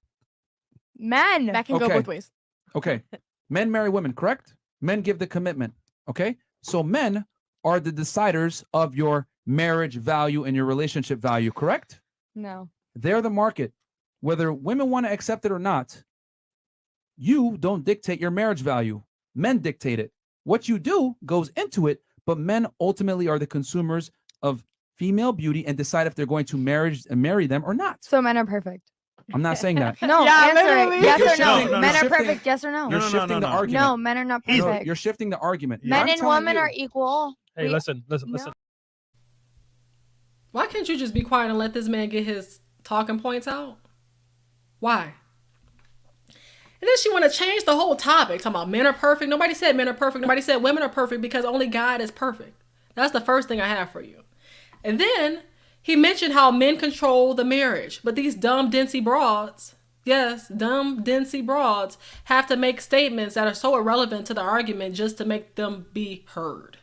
Men. That can go both ways. Okay. Men marry women, correct? Men give the commitment. Okay. So men are the deciders of your marriage value and your relationship value, correct? No. They're the market. Whether women want to accept it or not, you don't dictate your marriage value. Men dictate it. What you do goes into it, but men ultimately are the consumers of female beauty and decide if they're going to marry them or not. So men are perfect. I'm not saying that. No, Yeah, answer literally. it. Yes You're or no? shifting- Men you're are perfect. shifting- Yes or no? You're shifting the argument. No, men are not No, perfect. you're shifting the argument. Men I'm and telling women you. are equal. Hey, listen. Why can't you just be quiet and let this man get his talking points out? Why? And then she want to change the whole topic, talking about men are perfect. Nobody said men are perfect. Nobody said women are perfect because only God is perfect. That's the first thing I have for you. And then he mentioned how men control the marriage, but these dumb, dincy broads, yes, dumb, dincy broads, have to make statements that are so irrelevant to the argument just to make them be heard.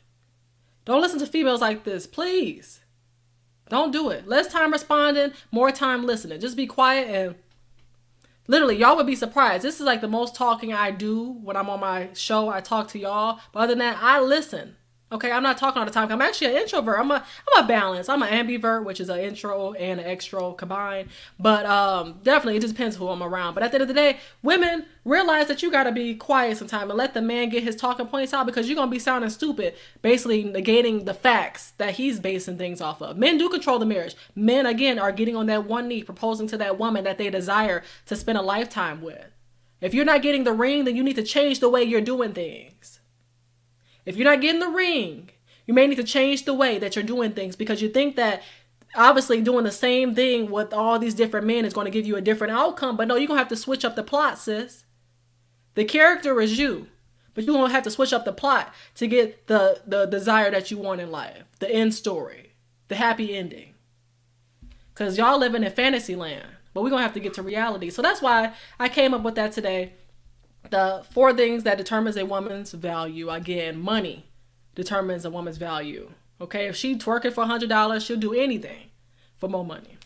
Don't listen to females like this, please. Don't do it. Less time responding, more time listening. Just be quiet and literally, y'all would be surprised. This is like the most talking I do when I'm on my show. I talk to y'all. But other than that, I listen. Okay, I'm not talking all the time. I'm actually an introvert. I'm a balance. I'm an ambivert, which is an intro and an extro combined. But definitely, it just depends who I'm around. But at the end of the day, women realize that you got to be quiet sometimes and let the man get his talking points out because you're going to be sounding stupid, basically negating the facts that he's basing things off of. Men do control the marriage. Men, again, are getting on that one knee, proposing to that woman that they desire to spend a lifetime with. If you're not getting the ring, then you need to change the way you're doing things. If you're not getting the ring, you may need to change the way that you're doing things because you think that obviously doing the same thing with all these different men is going to give you a different outcome. But no, you're going to have to switch up the plot, sis. The character is you, but you're going to have to switch up the plot to get the desire that you want in life, the end story, the happy ending. Because y'all living in fantasy land, but we're going to have to get to reality. So that's why I came up with that today. The 4 things that determines a woman's value. Again, money determines a woman's value. Okay, if she twerking for $100, she'll do anything for more money.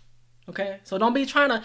Okay, so don't be trying to,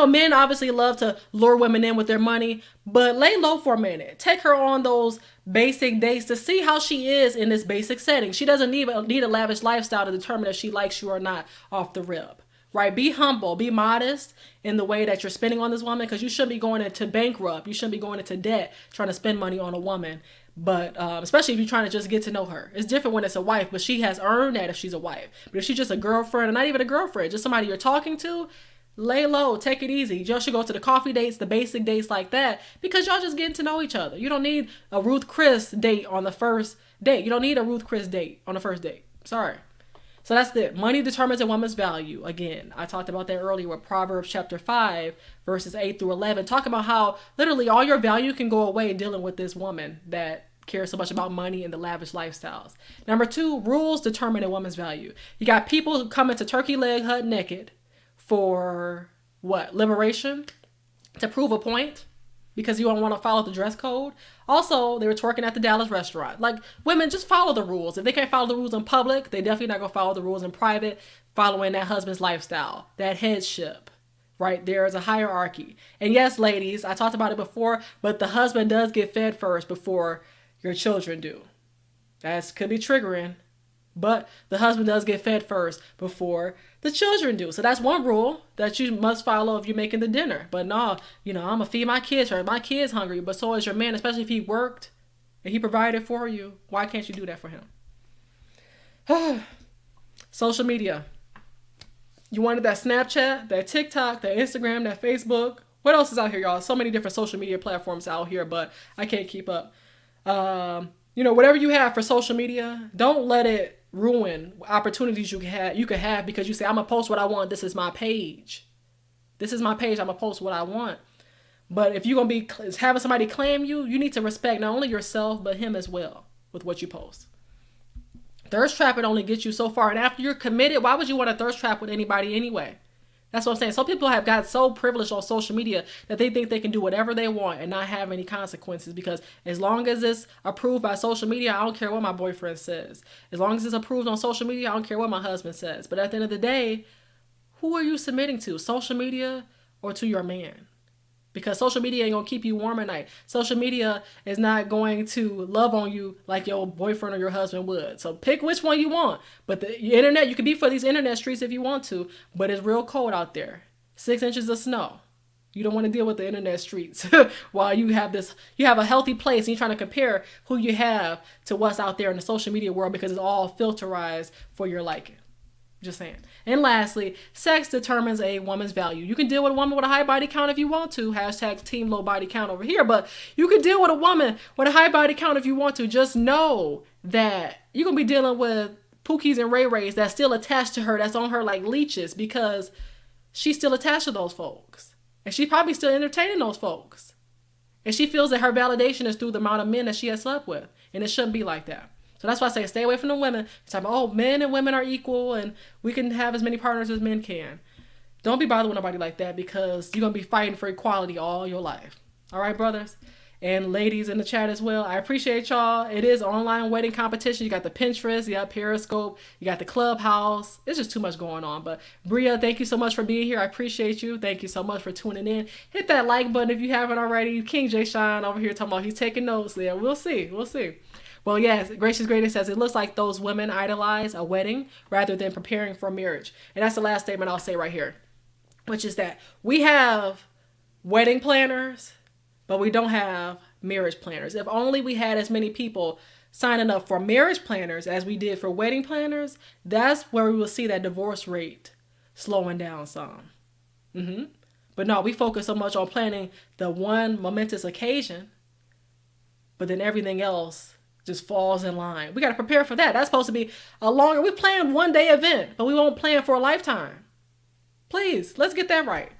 men obviously love to lure women in with their money, but lay low for a minute. Take her on those basic dates to see how she is in this basic setting. She doesn't need a lavish lifestyle to determine if she likes you or not off the rip. Right? Be humble, be modest in the way that you're spending on this woman because you shouldn't be going into bankrupt. You shouldn't be going into debt trying to spend money on a woman. But especially if you're trying to just get to know her. It's different when it's a wife, but she has earned that if she's a wife. But if she's just a girlfriend, or not even a girlfriend, just somebody you're talking to, lay low, take it easy. Y'all should go to the coffee dates, the basic dates like that because y'all just getting to know each other. You don't need a Ruth Chris date on the first date. You don't need a Ruth Chris date on the first date. Sorry. So that's it. Money determines a woman's value. Again, I talked about that earlier with Proverbs chapter 5, verses 8 through 11. Talking about how literally all your value can go away dealing with this woman that cares so much about money and the lavish lifestyles. Number 2, rules determine a woman's value. You got people who come into Turkey Leg Hut naked for what? Liberation? To prove a point? Because you don't want to follow the dress code. Also, they were twerking at the Dallas restaurant. Like, women, just follow the rules. If they can't follow the rules in public, they definitely not going to follow the rules in private, following that husband's lifestyle, that headship, right? There is a hierarchy. And yes, ladies, I talked about it before, but the husband does get fed first before your children do. That could be triggering. But the husband does get fed first before the children do. So that's one rule that you must follow if you're making the dinner. But no, I'm going to feed my kids or my kid's hungry. But so is your man, especially if he worked and he provided for you. Why can't you do that for him? Social media. You wanted that Snapchat, that TikTok, that Instagram, that Facebook. What else is out here, y'all? So many different social media platforms out here, but I can't keep up. Whatever you have for social media, don't let it ruin opportunities you could have because you say, I'm gonna post what I want. This is my page. I'm gonna post what I want. But if you're gonna be having somebody claim you, you need to respect not only yourself but him as well with what you post. Thirst trapping only gets you so far, and after you're committed, why would you want to thirst trap with anybody anyway? That's what I'm saying. Some people have got so privileged on social media that they think they can do whatever they want and not have any consequences because as long as it's approved by social media, I don't care what my boyfriend says. As long as it's approved on social media, I don't care what my husband says. But at the end of the day, who are you submitting to? Social media or to your man? because social media ain't gonna keep you warm at night. Social media is not going to love on you like your boyfriend or your husband would. So pick which one you want. But the internet, you can be for these internet streets if you want to, but it's real cold out there. 6 inches of snow. You don't want to deal with the internet streets while you have a healthy place and you're trying to compare who you have to what's out there in the social media world because it's all filterized for your liking. Just saying. And lastly, sex determines a woman's value. You can deal with a woman with a high body count if you want to. Hashtag team low body count over here. But you can deal with a woman with a high body count if you want to. Just know that you're going to be dealing with Pookies and Ray Rays that's still attached to her, that's on her like leeches because she's still attached to those folks. And she's probably still entertaining those folks. And she feels that her validation is through the amount of men that she has slept with. And it shouldn't be like that. So that's why I say stay away from the women. It's like, oh, men and women are equal and we can have as many partners as men can. Don't be bothered with nobody like that because you're going to be fighting for equality all your life. All right, brothers and ladies in the chat as well. I appreciate y'all. It is online wedding competition. You got the Pinterest, you got Periscope, you got the Clubhouse. It's just too much going on. But Bria, thank you so much for being here. I appreciate you. Thank you so much for tuning in. Hit that like button if you haven't already. King J Shine over here talking about he's taking notes there. We'll see. We'll see. Well, yes, Gracious Greatest says, it looks like those women idolize a wedding rather than preparing for marriage. And that's the last statement I'll say right here, which is that we have wedding planners, but we don't have marriage planners. If only we had as many people signing up for marriage planners as we did for wedding planners, that's where we will see that divorce rate slowing down some. But no, we focus so much on planning the one momentous occasion, but then everything else just falls in line. We got to prepare for that. That's supposed to be we plan one day event, but we won't plan for a lifetime. Please, let's get that right.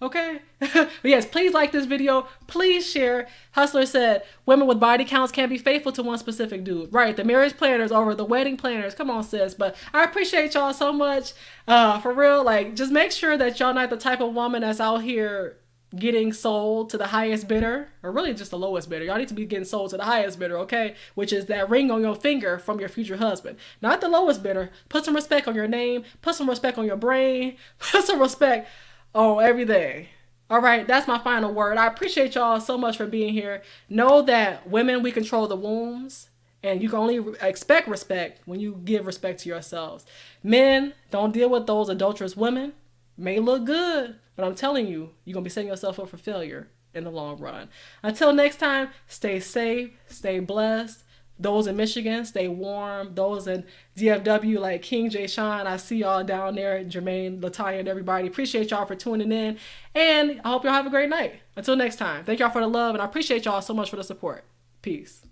Okay? But yes, please like this video. Please share. Hustler said, women with body counts can't be faithful to one specific dude. Right, the marriage planners over the wedding planners. Come on, sis. But I appreciate y'all so much. For real, like, just make sure that y'all not the type of woman that's out here getting sold to the highest bidder, or really just the lowest bidder. Y'all need to be getting sold to the highest bidder, okay? Which is that ring on your finger from your future husband. Not the lowest bidder. Put some respect on your name. Put some respect on your brain. Put some respect on everything. All right, that's my final word. I appreciate y'all so much for being here. Know that women, we control the wombs, and you can only expect respect when you give respect to yourselves. Men, don't deal with those adulterous women. May look good, but I'm telling you, you're going to be setting yourself up for failure in the long run. Until next time, stay safe, stay blessed. Those in Michigan, stay warm. Those in DFW, like King J Shine, I see y'all down there, Jermaine, Latanya, and everybody. Appreciate y'all for tuning in, and I hope y'all have a great night. Until next time, thank y'all for the love, and I appreciate y'all so much for the support. Peace.